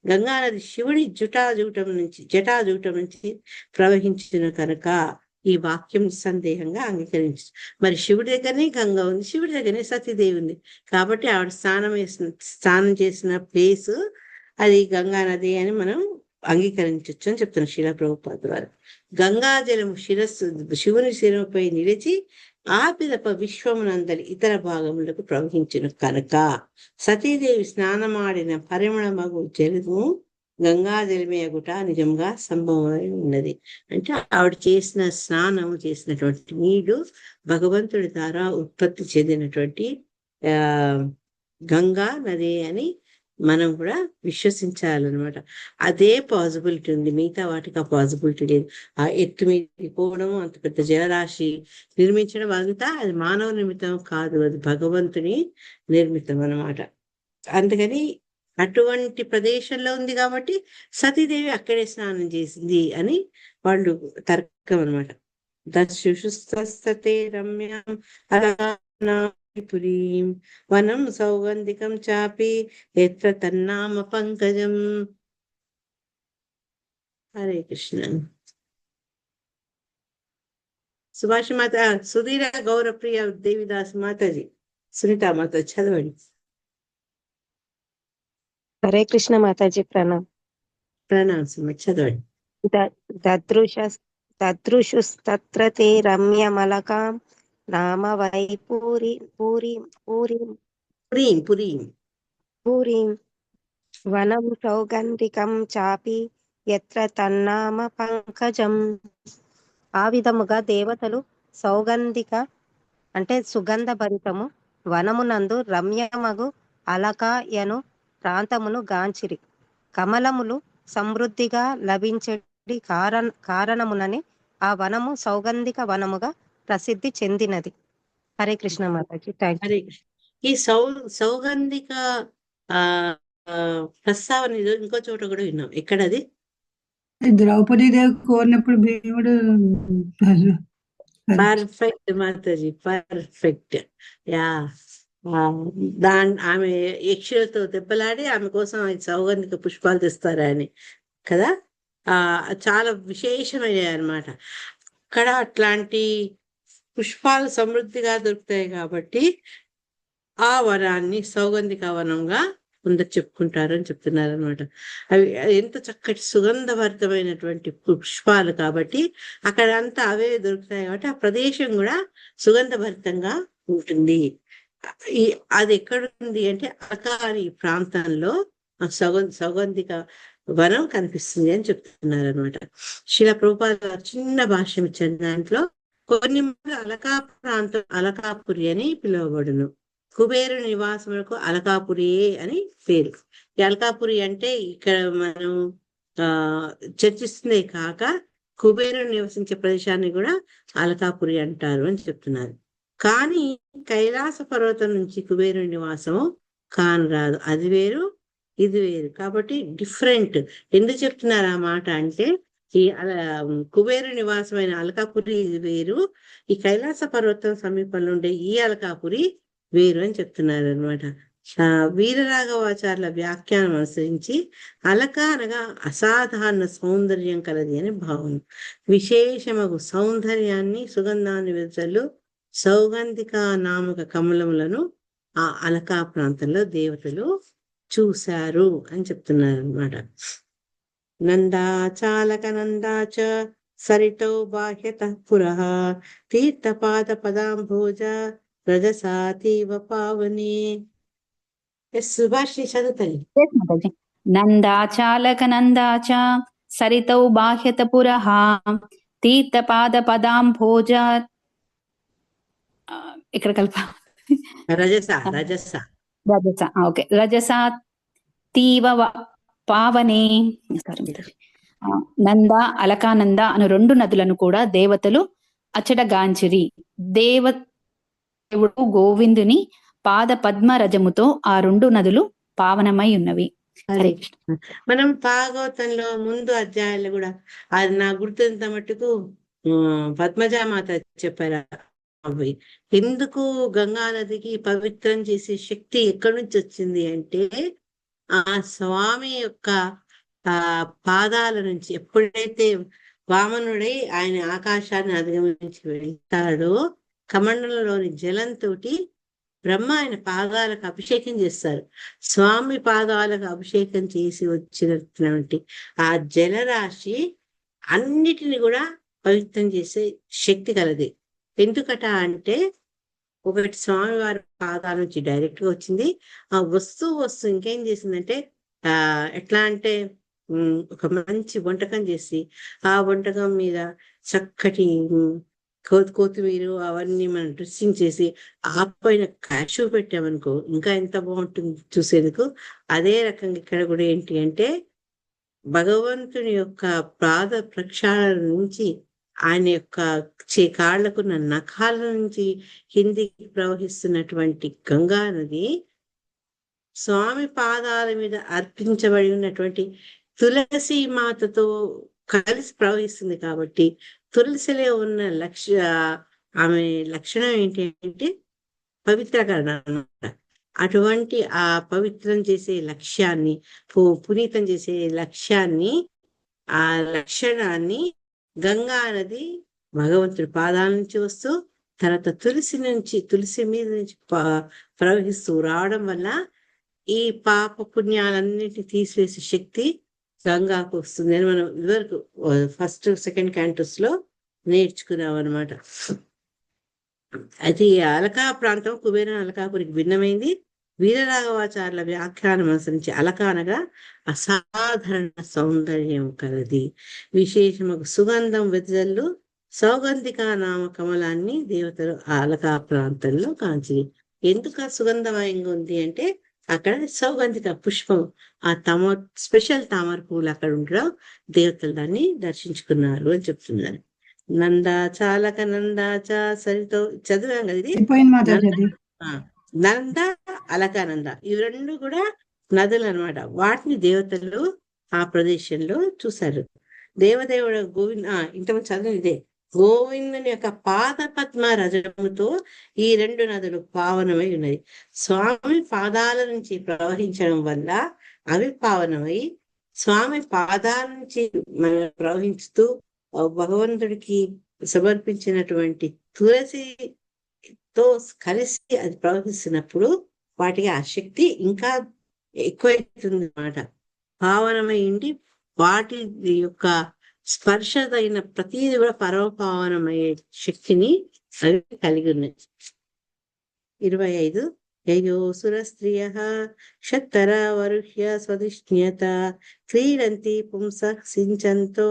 గంగా నది శివుడి జటాజూటం నుంచి ప్రవహించిన కనుక ఈ వాక్యం నిస్సందేహంగా అంగీకరించు. మరి శివుడి దగ్గరనే గంగా ఉంది, శివుడి దగ్గరనే సతీదేవి ఉంది. కాబట్టి ఆవిడ స్నానం చేసిన ప్లేస్ అది గంగా నది అని మనం అంగీకరించవచ్చు అని చెప్తున్నారు శిలా ప్రభుపాద వారు. గంగాజలము శివుని శిరముపై నిలిచి ఆ పిదప విశ్వమునందరి ఇతర భాగములకు ప్రవహించును కనుక సతీదేవి స్నానమాడిన పరిమళమగు జలము గంగాజలమే అగుట నిజంగా సంభవమై ఉన్నది. అంటే ఆవిడ చేసిన స్నానం చేసినటువంటి నీళ్లు భగవంతుడి ద్వారా ఉత్పత్తి చెందినటువంటి గంగా నది అని మనం కూడా విశ్వసించాలన్నమాట. అదే పాసిబిలిటీ ఉంది, మిగతా వాటికి ఆ పాసిబిలిటీ లేదు. ఆ ఎత్తు మీద పోవడం, అంత పెద్ద జలరాశి నిర్మించడం అంతా అది మానవ నిర్మితం కాదు, అది భగవంతుని నిర్మితం అన్నమాట. అందుకని అటువంటి ప్రదేశంలో ఉంది కాబట్టి సతీదేవి అక్కడే స్నానం చేసింది అని వాళ్ళు తర్కం అనమాట. దశుస్తే రమ్యం పురీం వనం సౌగంధికం చాపి ఎత్ర తన్నామ పంకజం. హరే కృష్ణ. సుభాష్ మాత, సుధీర గౌరప్రియ దేవిదాస్ మాతాజీ, సునీతా మాత చదవండి.
హరే కృష్ణ మాతాజీ.
ప్రణాం చదవండి.
దదృశుస్తత్ర తే రమ్యమలకాం నామ వై పూరీం వనం సౌగంధికం చాపి యత్ర తన్నామ పంకజం. ఆ విధముగా దేవతలు సౌగంధిక అంటే సుగంధ భరితము వనమునందు రమ్యమగు అలకాయను ప్రాంతమును గాంచిరి. కమలములు సమృద్ధిగా లభించే కారణమునని ఆ వనము సౌగంధిక వనముగా ప్రసిద్ధి చెందినది. హరే కృష్ణ మాతాజీ.
హరే కృష్ణ. ఈ సౌగంధిక ప్రస్తావన ఇంకో చోట కూడా విన్నాం. ఎక్కడది?
ద్రౌపదీదేవి కోరినప్పుడు భీముడు.
Perfect Mataji, perfect. యా, ఆమె యక్షులతో దెబ్బలాడి ఆమె కోసం సౌగంధిక పుష్పాలు తెస్తారా అని కదా. చాలా విశేషమైనవి అన్నమాట. అక్కడ అట్లాంటి పుష్పాలు సమృద్ధిగా దొరుకుతాయి కాబట్టి ఆ వనాన్ని సౌగంధిక వనంగా చెప్పుకుంటారు అని చెప్తున్నారు అనమాట. అవి ఎంత చక్కటి సుగంధభరితమైనటువంటి పుష్పాలు కాబట్టి అక్కడ అంతా అవే దొరుకుతాయి కాబట్టి ఆ ప్రదేశం కూడా సుగంధభరితంగా ఉంటుంది. అది ఎక్కడుంది అంటే అకారి ప్రాంతంలో సౌగంధిక వనం కనిపిస్తుంది అని చెప్తున్నారు అనమాట. శిలా ప్రభుపాద చిన్న భాష్యం ఇచ్చిన దాంట్లో కొన్ని అలకా ప్రాంతం అలకాపురి అని పిలువబడును. కుబేరు నివాసములకు అలకాపురి అని పేరు. ఈ అలకాపురి అంటే ఇక్కడ మనం చర్చిస్తుందే కాక కుబేరుడు నివసించే ప్రదేశాన్ని కూడా అలకాపురి అంటారు అని చెప్తున్నారు. కానీ కైలాస పర్వతం నుంచి కుబేరుని నివాసము కానరాదు, అది వేరు ఇది వేరు. కాబట్టి డిఫరెంట్. ఎందుకు చెప్తున్నారు ఆ మాట అంటే ఈ కుబేరు నివాసమైన అలకాపురి వేరు, ఈ కైలాస పర్వతం సమీపంలో ఉండే ఈ అలకాపురి వేరు అని చెప్తున్నారు అనమాట. వీరరాఘవాచార్యుల వ్యాఖ్యానం అనుసరించి అలక అనగా అసాధారణ సౌందర్యం కలది అని భావన. విశేషమగు సౌందర్యాన్ని సుగంధాన్ని వెదజల్లు సౌగంధిక నామక కమలములను ఆ అలకా ప్రాంతంలో దేవతలు చూశారు అని చెప్తున్నారు అనమాట. నందాచాలక నందాచ సరితో బాహ్యత పురః తీర్థపాద పదాంభోజ రజసాతీవ పావనే. సుభాషిణి చదువుతాయి.
నందాచాలక నందాచ సరితౌ బాహ్యత పురః తీర్థపాద పదాంభోజ ఇక్కడ కల్ప
రజస
ఓకే రజసా తీవ పావనే. నంద అలకానంద అను 2 నదులను కూడా దేవతలు అచటగాంచిరి. దేవుడు గోవిందుని పాద పద్మ రజముతో ఆ 2 నదులు పావనమై ఉన్నవి. హరే కృష్ణ.
మనం భాగవతంలో ముందు అధ్యాయాలు కూడా అది నాకు గుర్తున్నంత మట్టుకు పద్మజామాత చెప్పారు. ఎందుకు గంగా నదికి పవిత్రం చేసే శక్తి ఎక్కడి నుంచి వచ్చింది అంటే ఆ స్వామి యొక్క పాదాల నుంచి. ఎప్పుడైతే వామనుడై ఆయన ఆకాశాన్ని అధిగమించి వెళ్తాడో కమండలంలోని జలంతో బ్రహ్మ ఆయన పాదాలకు అభిషేకం చేస్తారు. స్వామి పాదాలకు అభిషేకం చేసి వచ్చినటువంటి ఆ జలరాశి అన్నిటిని కూడా పవిత్రం చేసే శక్తి కలది. ఎందుకట అంటే ఒకటి స్వామివారి పాదాల నుంచి డైరెక్ట్ గా వచ్చింది. ఆ వస్తువు ఇంకేం చేసిందంటే ఎట్లా అంటే ఒక మంచి వంటకం చేసి ఆ వంటకం మీద చక్కటి కొత్తిమీర అవన్నీ మనం డ్రెస్సింగ్ చేసి ఆ పైన క్యాషు పెట్టామనుకో ఇంకా ఎంత బాగుంటుంది చూసేందుకు. అదే రకంగా ఇక్కడ కూడా ఏంటి అంటే భగవంతుని యొక్క పాద ప్రక్షాళన నుంచి ఆయన యొక్క కాళ్లకున్న నఖాల నుంచి కిందికి ప్రవహిస్తున్నటువంటి గంగా నది స్వామి పాదాల మీద అర్పించబడి ఉన్నటువంటి తులసి మాతతో కలిసి ప్రవహిస్తుంది. కాబట్టి తులసిలో ఉన్న ఆమె లక్షణం ఏంటి అంటే పవిత్రకరణ అన్నమాట. అటువంటి ఆ పవిత్రం చేసే లక్ష్యాన్ని, పునీతం చేసే లక్ష్యాన్ని, ఆ లక్షణాన్ని గంగా నది భగవంతుడి పాదాల నుంచి వస్తూ తర్వాత తులసి మీద నుంచి ప్రవహిస్తూ రావడం వల్ల ఈ పాప పుణ్యాలన్నిటిని తీసివేసే శక్తి గంగాకు వస్తుంది అని మనం ఇదివరకు ఫస్ట్ సెకండ్ క్యాంటస్ లో నేర్చుకున్నాం అనమాట. అయితే ఈ అలకా ప్రాంతం కుబేర అలకాపురికి భిన్నమైంది. వీరరాఘవాచార్యుల వ్యాఖ్యానం అనుసరించి అలక అనగా అసాధారణ సౌందర్యం కలది, విశేషముకు సుగంధం వెదజల్లు సౌగంధిక నామ కమలాన్ని దేవతలు ఆ అలకా ప్రాంతంలో కాంచిరి. ఎందుకు ఆ సుగంధమయంగా ఉంది అంటే అక్కడ సౌగంధిక పుష్పం, ఆ స్పెషల్ తామర పువ్వులు అక్కడ ఉండడం దేవతలు దాన్ని దర్శించుకున్నారు అని చెప్తున్నారు. నందాచాలక నందాచ సరితో చదివాం కదా ఇది. నంద అలకానంద ఇవి 2 కూడా నదులు అనమాట. వాటిని దేవతలు ఆ ప్రదేశంలో చూశారు. దేవదేవుడు ఇంతమంది చదువు ఇదే. గోవిందుని యొక్క పాద పద్మ రజముతో ఈ 2 నదులు పావనమై ఉన్నాయి. స్వామి పాదాల నుంచి ప్రవహించడం వల్ల అవి పావనమై స్వామి పాదాల నుంచి ప్రవహించుతూ భగవంతుడికి సమర్పించినటువంటి తులసితో కలిసి అది ప్రవహిస్తున్నప్పుడు వాటికి ఆ శక్తి ఇంకా ఎక్కువైతుంది అన్నమాట. పావనమైంది. వాటి యొక్క స్పర్శ అయిన ప్రతిది కూడా పరమపావనమయ్యే శక్తిని అవి కలిగి ఉన్నాయి. 25 యయోసుర స్త్రియ క్షత్తర వరుహ్య స్వదిష్ణ్యత క్రీడంతి పుంస సించంతో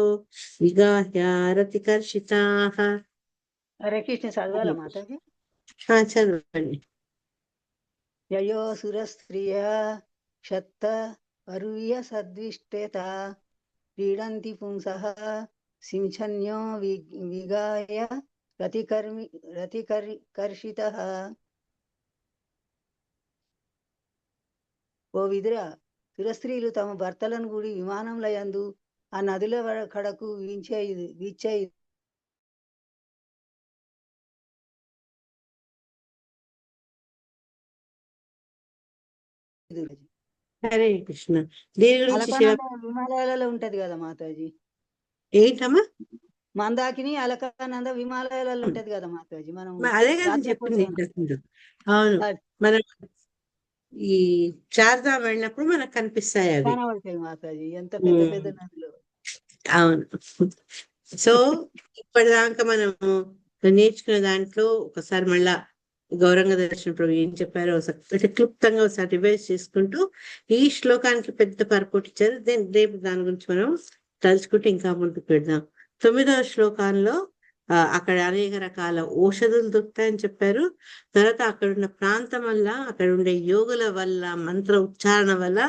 విగాహ్య రతికర్షితాః.
హరే కృష్ణ చదవాల మాతాజీ.
చదవండి.
యయోసుర స్త్రియ క్షత్త వరుహ్య సద్విష్ఠేత క్రీడంతి పుంసః సించన్యో విగాయ రతికర్షితః. ఓ విదురా, సురస్త్రీలు తమ భర్తలను కూడి విమానముల యందు ఆ నదుల కడకు వీచే
హరే కృష్ణ. దీని గురించి
అలకానంద హిమాలయాలలో ఉంటది కదా మాతాజీ.
ఏంటమ్మా?
మందాకిని అలకానంద హిమాలయాలలో ఉంటది కదా మాతాజీ. మనం
అదే కదా చెప్పింది ఇంతకుముందు. అవును, మనం ఈ చార్ధామ్ వెళ్ళినప్పుడు మనకు కనిపిస్తాయి అవి.
కనబడతాయి మాతాజీ, ఎంత పెద్ద పెద్ద నదులు.
అవును. సో ఇప్పటిదాకా మనము నేర్చుకునే దాంట్లో ఒకసారి మళ్ళా గౌరంగ దర్శన ప్రభు ఏం చెప్పారో ఒకసారి క్లుప్తంగా ఒకసారి రివైజ్ చేసుకుంటూ, ఈ శ్లోకానికి పెద్ద పర్పort ఇచ్చారు. రేపు దాని గురించి మనం తలుచుకుంటే ఇంకా ముందుకు పెడదాం. 9వ శ్లోకంలో అక్కడ అనేక రకాల ఔషధులు దొరుకుతాయని చెప్పారు. తర్వాత అక్కడ ఉన్న ప్రాంతం వల్ల, అక్కడ ఉండే యోగుల వల్ల, మంత్ర ఉచ్చారణ వల్ల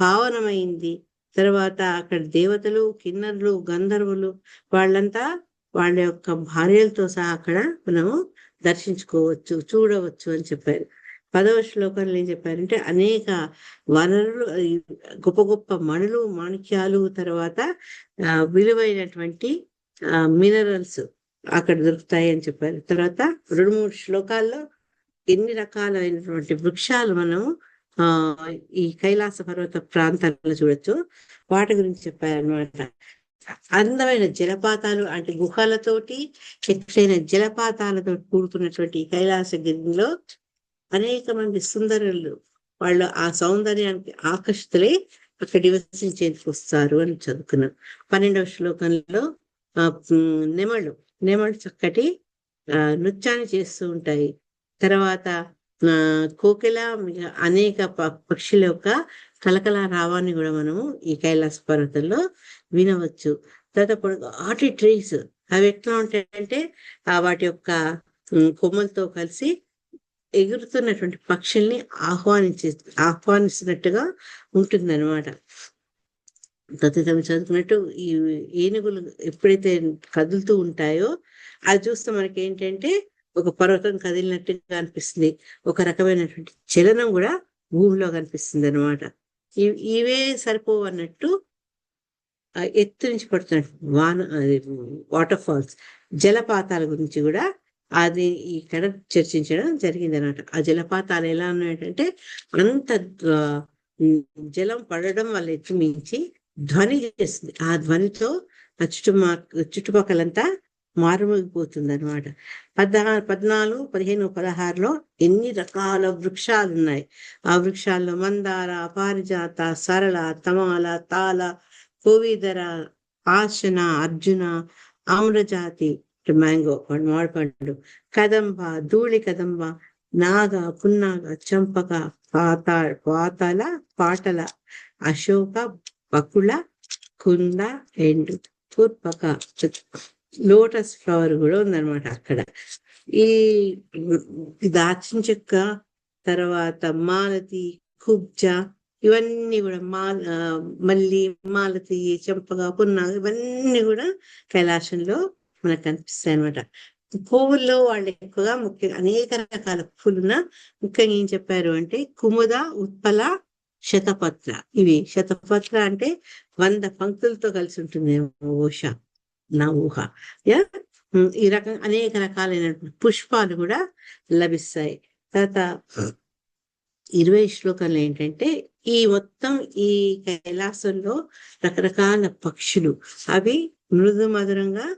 పావనమైంది. తర్వాత అక్కడ దేవతలు, కిన్నరులు, గంధర్వులు వాళ్ళంతా వాళ్ళ యొక్క భార్యలతో సహా అక్కడ మనము దర్శించుకోవచ్చు, చూడవచ్చు అని చెప్పారు. 10వ శ్లోకంలో ఏం చెప్పారంటే అనేక వనరులు, గొప్ప గొప్ప మణులు, మాణిక్యాలు, తర్వాత విలువైనటువంటి మినరల్స్ అక్కడ దొరుకుతాయి అని చెప్పారు. తర్వాత 2-3 శ్లోకాల్లో ఎన్ని రకాలైనటువంటి వృక్షాలు మనం ఈ కైలాస పర్వత ప్రాంతాల్లో చూడొచ్చు, వాటి గురించి చెప్పారనమాట. అందమైన జలపాతాలు అంటే గుహలతోటి, ఎత్తైన జలపాతాలతో కూడుకున్నటువంటి కైలాసగిరిలో అనేక మంది సుందరులు వాళ్ళు ఆ సౌందర్యానికి ఆకర్షితులై అక్కడ నివసించేందుకు వస్తారు అని చదువుకున్నాం. 12వ శ్లోకంలో నెమళ్ళు చక్కటి నృత్యాన్ని చేస్తూ ఉంటాయి. తర్వాత కోకిల, అనేక పక్షుల యొక్క కలకల రావాన్ని కూడా మనము ఈ కైలాస పర్వతంలో వినవచ్చు. తర్వాత పొడగాటి ట్రీస్ అవి ఎట్లా ఉంటాయంటే వాటి యొక్క కొమ్మలతో కలిసి ఎగురుతున్నటువంటి పక్షుల్ని ఆహ్వానిస్తున్నట్టుగా ఉంటుందన్నమాట. చదువుకున్నట్టు ఈ ఏనుగులు ఎప్పుడైతే కదులుతూ ఉంటాయో అది చూస్తే మనకి ఏంటంటే ఒక పర్వతం కదిలినట్టుగా అనిపిస్తుంది, ఒక రకమైనటువంటి చలనం కూడా భూమిలో కనిపిస్తుంది అనమాట. ఇవే సరిపోవు అన్నట్టు ఎత్తు నుంచి పడుతున్నట్టు వాటర్ ఫాల్స్, జలపాతాల గురించి కూడా అది ఇక్కడ చర్చించడం జరిగింది అన్నమాట. ఆ జలపాతాలు ఎలా ఉన్నాయంటే అంత జలం పడడం వల్ల ఎత్తు మించి ధ్వని చేస్తుంది. ఆ ధ్వనితో చుట్టుపక్కలంతా మారుమోగిపోతుంది అనమాట. 14, 15, 16లో ఎన్ని రకాల వృక్షాలు ఉన్నాయి. ఆ వృక్షాల్లో మందార, పారిజాత, సరళ, తమాల, తాళ, కోవిదర, ఆసన, అర్జున, ఆమ్రజాతి మ్యాంగో మామిడిపండు, కదంబ, ధూళి కదంబ, నాగ, పున్నాగ, చంపక, పాతల, పాటల, అశోక, బకుళ, కుంద, ఎండు, పూర్పక, లోటస్ ఫ్లవర్ కూడా ఉందన్నమాట అక్కడ. ఈ దాచిన చెక్క, తర్వాత మాలతి, కుబ్జ, ఇవన్నీ కూడా మల్లి, మాలతి, చంపగా, పున్నాగ, ఇవన్నీ కూడా కైలాసంలో మనకు కనిపిస్తాయి అనమాట. పువ్వుల్లో వాళ్ళు ఎక్కువగా ముఖ్యంగా అనేక రకాల పువ్వులున్న ముఖ్యంగా ఏం చెప్పారు అంటే కుముద, ఉత్పల, శతపత్ర. ఇవి శతపత్ర అంటే 100 పంక్తులతో కలిసి ఉంటుంది నా ఊహ. ఈ రకం అనేక రకాలైనటువంటి పుష్పాలు కూడా లభిస్తాయి. తర్వాత 20 శ్లోకంలో ఏంటంటే ఈ మొత్తం ఈ కైలాసంలో రకరకాల పక్షులు, అవి మృదు మధురంగా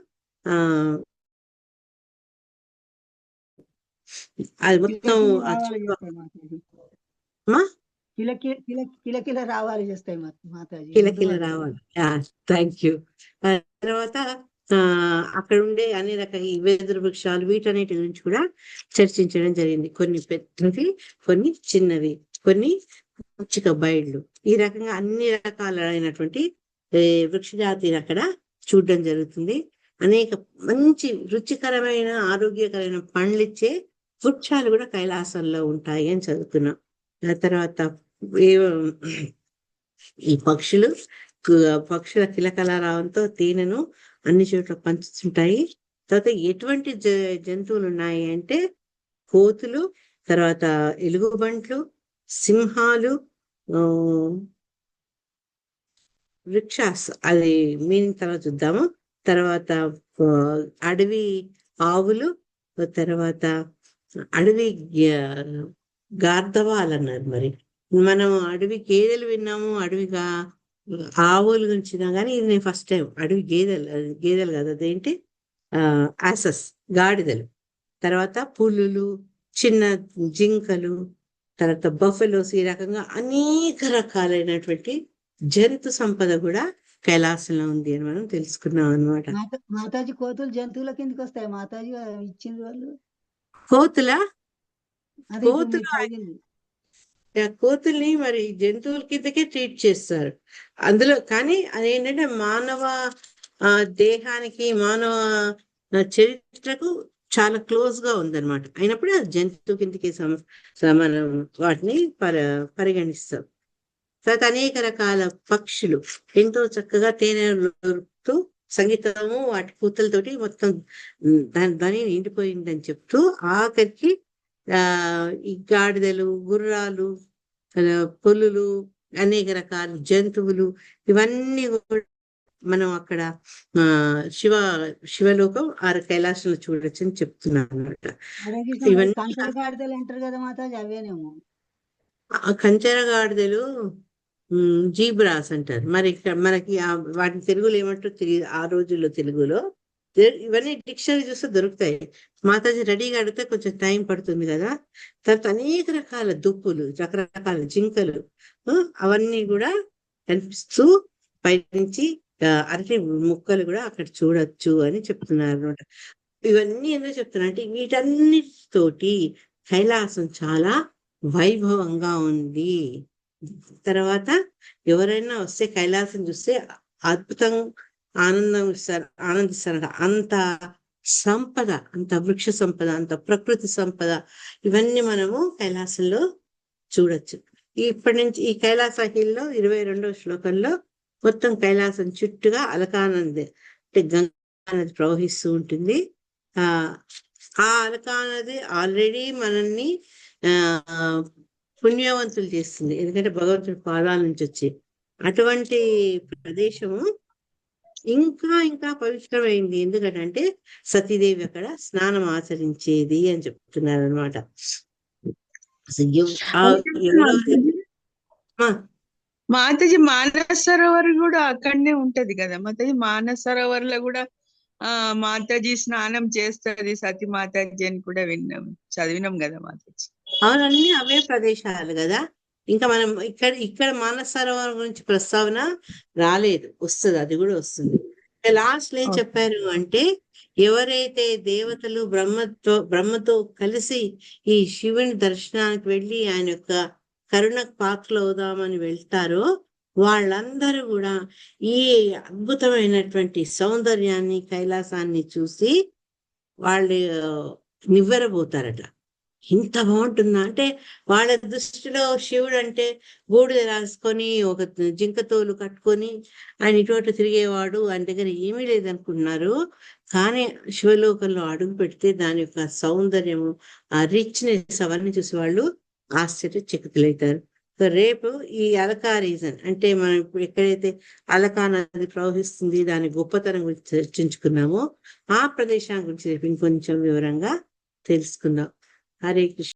అది మొత్తం
కిలకిల రావాలి చేస్తాయి మాతాజీ.
కిలకిల రావాలి. Thank you. తర్వాత అక్కడ ఉండే అన్ని రకాల వెదురు వృక్షాలు, వీటన్నిటి గురించి కూడా చర్చించడం జరిగింది. కొన్ని పెద్దవి, కొన్ని చిన్నవి, కొన్ని పుచ్చిక బయళ్ళు, ఈ రకంగా అన్ని రకాలైనటువంటి వృక్ష జాతిని అక్కడ చూడడం జరుగుతుంది. అనేక మంచి రుచికరమైన, ఆరోగ్యకరమైన పండ్లిచ్చే వృక్షాలు కూడా కైలాసంలో ఉంటాయి అని చదువుకున్నాం. తర్వాత ఈ పక్షుల కిలకలారావంతో తేనెను అన్ని చోట్ల పంచుతుంటాయి. తర్వాత ఎటువంటి జంతువులు ఉన్నాయి అంటే కోతులు, తర్వాత ఎలుగుబంట్లు, సింహాలు, వృక్షాస్ అది మీనింగ్ తర్వాత చూద్దాము. తర్వాత అడవి ఆవులు, తర్వాత అడవి గార్ధవాలు అన్నారు. మరి మనం అడవి గేదెలు విన్నాము, అడవిగా ఆవుల గురించి కానీ ఇది నేను ఫస్ట్ టైం అడవి గేదెలు కదా, అదేంటి యాసస్ గాడిదలు, తర్వాత పులులు, చిన్న జింకలు, తర్వాత బఫెలోస్, ఈ రకంగా అనేక రకాలైనటువంటి జంతు సంపద కూడా కైలాసంలో ఉంది అని మనం తెలుసుకున్నాం అన్నమాట.
మాతాజీ కోతులు జంతువుల కిందకి వస్తాయి మాతాజీ ఇచ్చింది వాళ్ళు.
కోతుల్ని మరి జంతువుల కిందకే ట్రీట్ చేస్తారు అందులో. కానీ అదేంటంటే మానవ దేహానికి, మానవ చరిత్రకు చాలా క్లోజ్ గా ఉందన్నమాట. అయినప్పుడు అది జంతువు కిందకి మనం వాటిని పరిగణిస్తాం. తర్వాత అనేక రకాల పక్షులు ఎంతో చక్కగా తేనె సంగీతము వాటి కూతలతోటి మొత్తం దాని ధ్వని నిండిపోయిందని చెప్తూ ఆఖరికి ఈ గాడిదలు, గుర్రాలు, పులులు, అనేక రకాల జంతువులు, ఇవన్నీ కూడా మనం అక్కడ శివలోకం కైలాసంలో చూడొచ్చు అని చెప్తున్నాను అన్నమాట. ఇవన్నీ
అంటారు కదా మాతాజీ, అవేనేమో
కంచెర గాడిదలు జీబ్రాస్ అంటారు. మరి ఇక్కడ మనకి వాటిని తెలుగులో ఏమంటారో తెలియదు ఆ రోజుల్లో. తెలుగులో ఇవన్నీ డిక్షనరీ చూస్తే దొరుకుతాయి. మాతాజీ రెడీగా అడిగితే కొంచెం టైం పడుతుంది కదా. తర్వాత అనేక రకాల దుప్పులు, రకరకాల జింకలు, అవన్నీ కూడా కనిపిస్తూ పైనుంచి అరటి ముక్కలు కూడా అక్కడ చూడొచ్చు అని చెప్తున్నారు అనమాట. ఇవన్నీ ఎందుకు చెప్తున్నా అంటే వీటన్నిటితోటి కైలాసం చాలా వైభవంగా ఉంది. తర్వాత ఎవరైనా వస్తే కైలాసం చూస్తే అద్భుతం ఆనందిస్తారంట. అంత సంపద, అంత వృక్ష సంపద, అంత ప్రకృతి సంపద, ఇవన్నీ మనము కైలాసంలో చూడొచ్చు. ఇప్పటి నుంచి ఈ కైలాస హిల్లో 22వ శ్లోకంలో మొత్తం కైలాసం చుట్టూగా అలకానది అంటే గంగా నది ప్రవహిస్తూ ఉంటుంది. ఆ అలకా నది ఆల్రెడీ మనల్ని పుణ్యవంతులు చేస్తుంది, ఎందుకంటే భగవంతుడి పాదాల నుంచి వచ్చి. అటువంటి ప్రదేశము ఇంకా ఇంకా పవిత్రమైంది. ఎందుకంటే సతీదేవి అక్కడ స్నానం ఆచరించేది అని చెప్తున్నారు అనమాట.
మాతాజీ మానస సరోవర్ కూడా అక్కడనే ఉంటది కదా మాతాజీ. మానస సరోవర్ లో కూడా మాతాజీ స్నానం చేస్తుంది సతీ మాతాజీ అని కూడా చదివినాం కదా మాతాజీ.
అవన్నీ అవే ప్రదేశాలు కదా. ఇంకా మనం ఇక్కడ మానస సరోవరం గురించి ప్రస్తావన రాలేదు, వస్తుంది, అది కూడా వస్తుంది. లాస్ట్ ఏం చెప్పారు అంటే ఎవరైతే దేవతలు బ్రహ్మతో కలిసి ఈ శివుని దర్శనానికి వెళ్ళి ఆయన యొక్క కరుణకు పాత్రలు అవుదామని వెళ్తారో వాళ్ళందరూ కూడా ఈ అద్భుతమైనటువంటి సౌందర్యాన్ని, కైలాసాన్ని చూసి వాళ్ళు నివ్వెరబోతారట. ఇంత బాగుంటుందా అంటే వాళ్ళ దృష్టిలో శివుడు అంటే బూడిద రాసుకొని ఒక జింకతోలు కట్టుకొని ఆయన ఇటువంటి తిరిగేవాడు, ఆయన దగ్గర ఏమీ లేదనుకున్నారు. కానీ శివలోకంలో అడుగు పెడితే దాని యొక్క సౌందర్యము, ఆ రిచ్నెస్ అవన్నీ చూసి వాళ్ళు ఆశ్చర్యచకితులవుతారు. సో రేపు ఈ అలకా రీజన్ అంటే మనం ఇప్పుడు ఎక్కడైతే అలకా నది ప్రవహిస్తుంది దాని గొప్పతనం గురించి చర్చించుకున్నామో ఆ ప్రదేశాన్ని గురించి రేపు ఇంకొంచెం వివరంగా తెలుసుకుందాం. హరే కృష్ణ.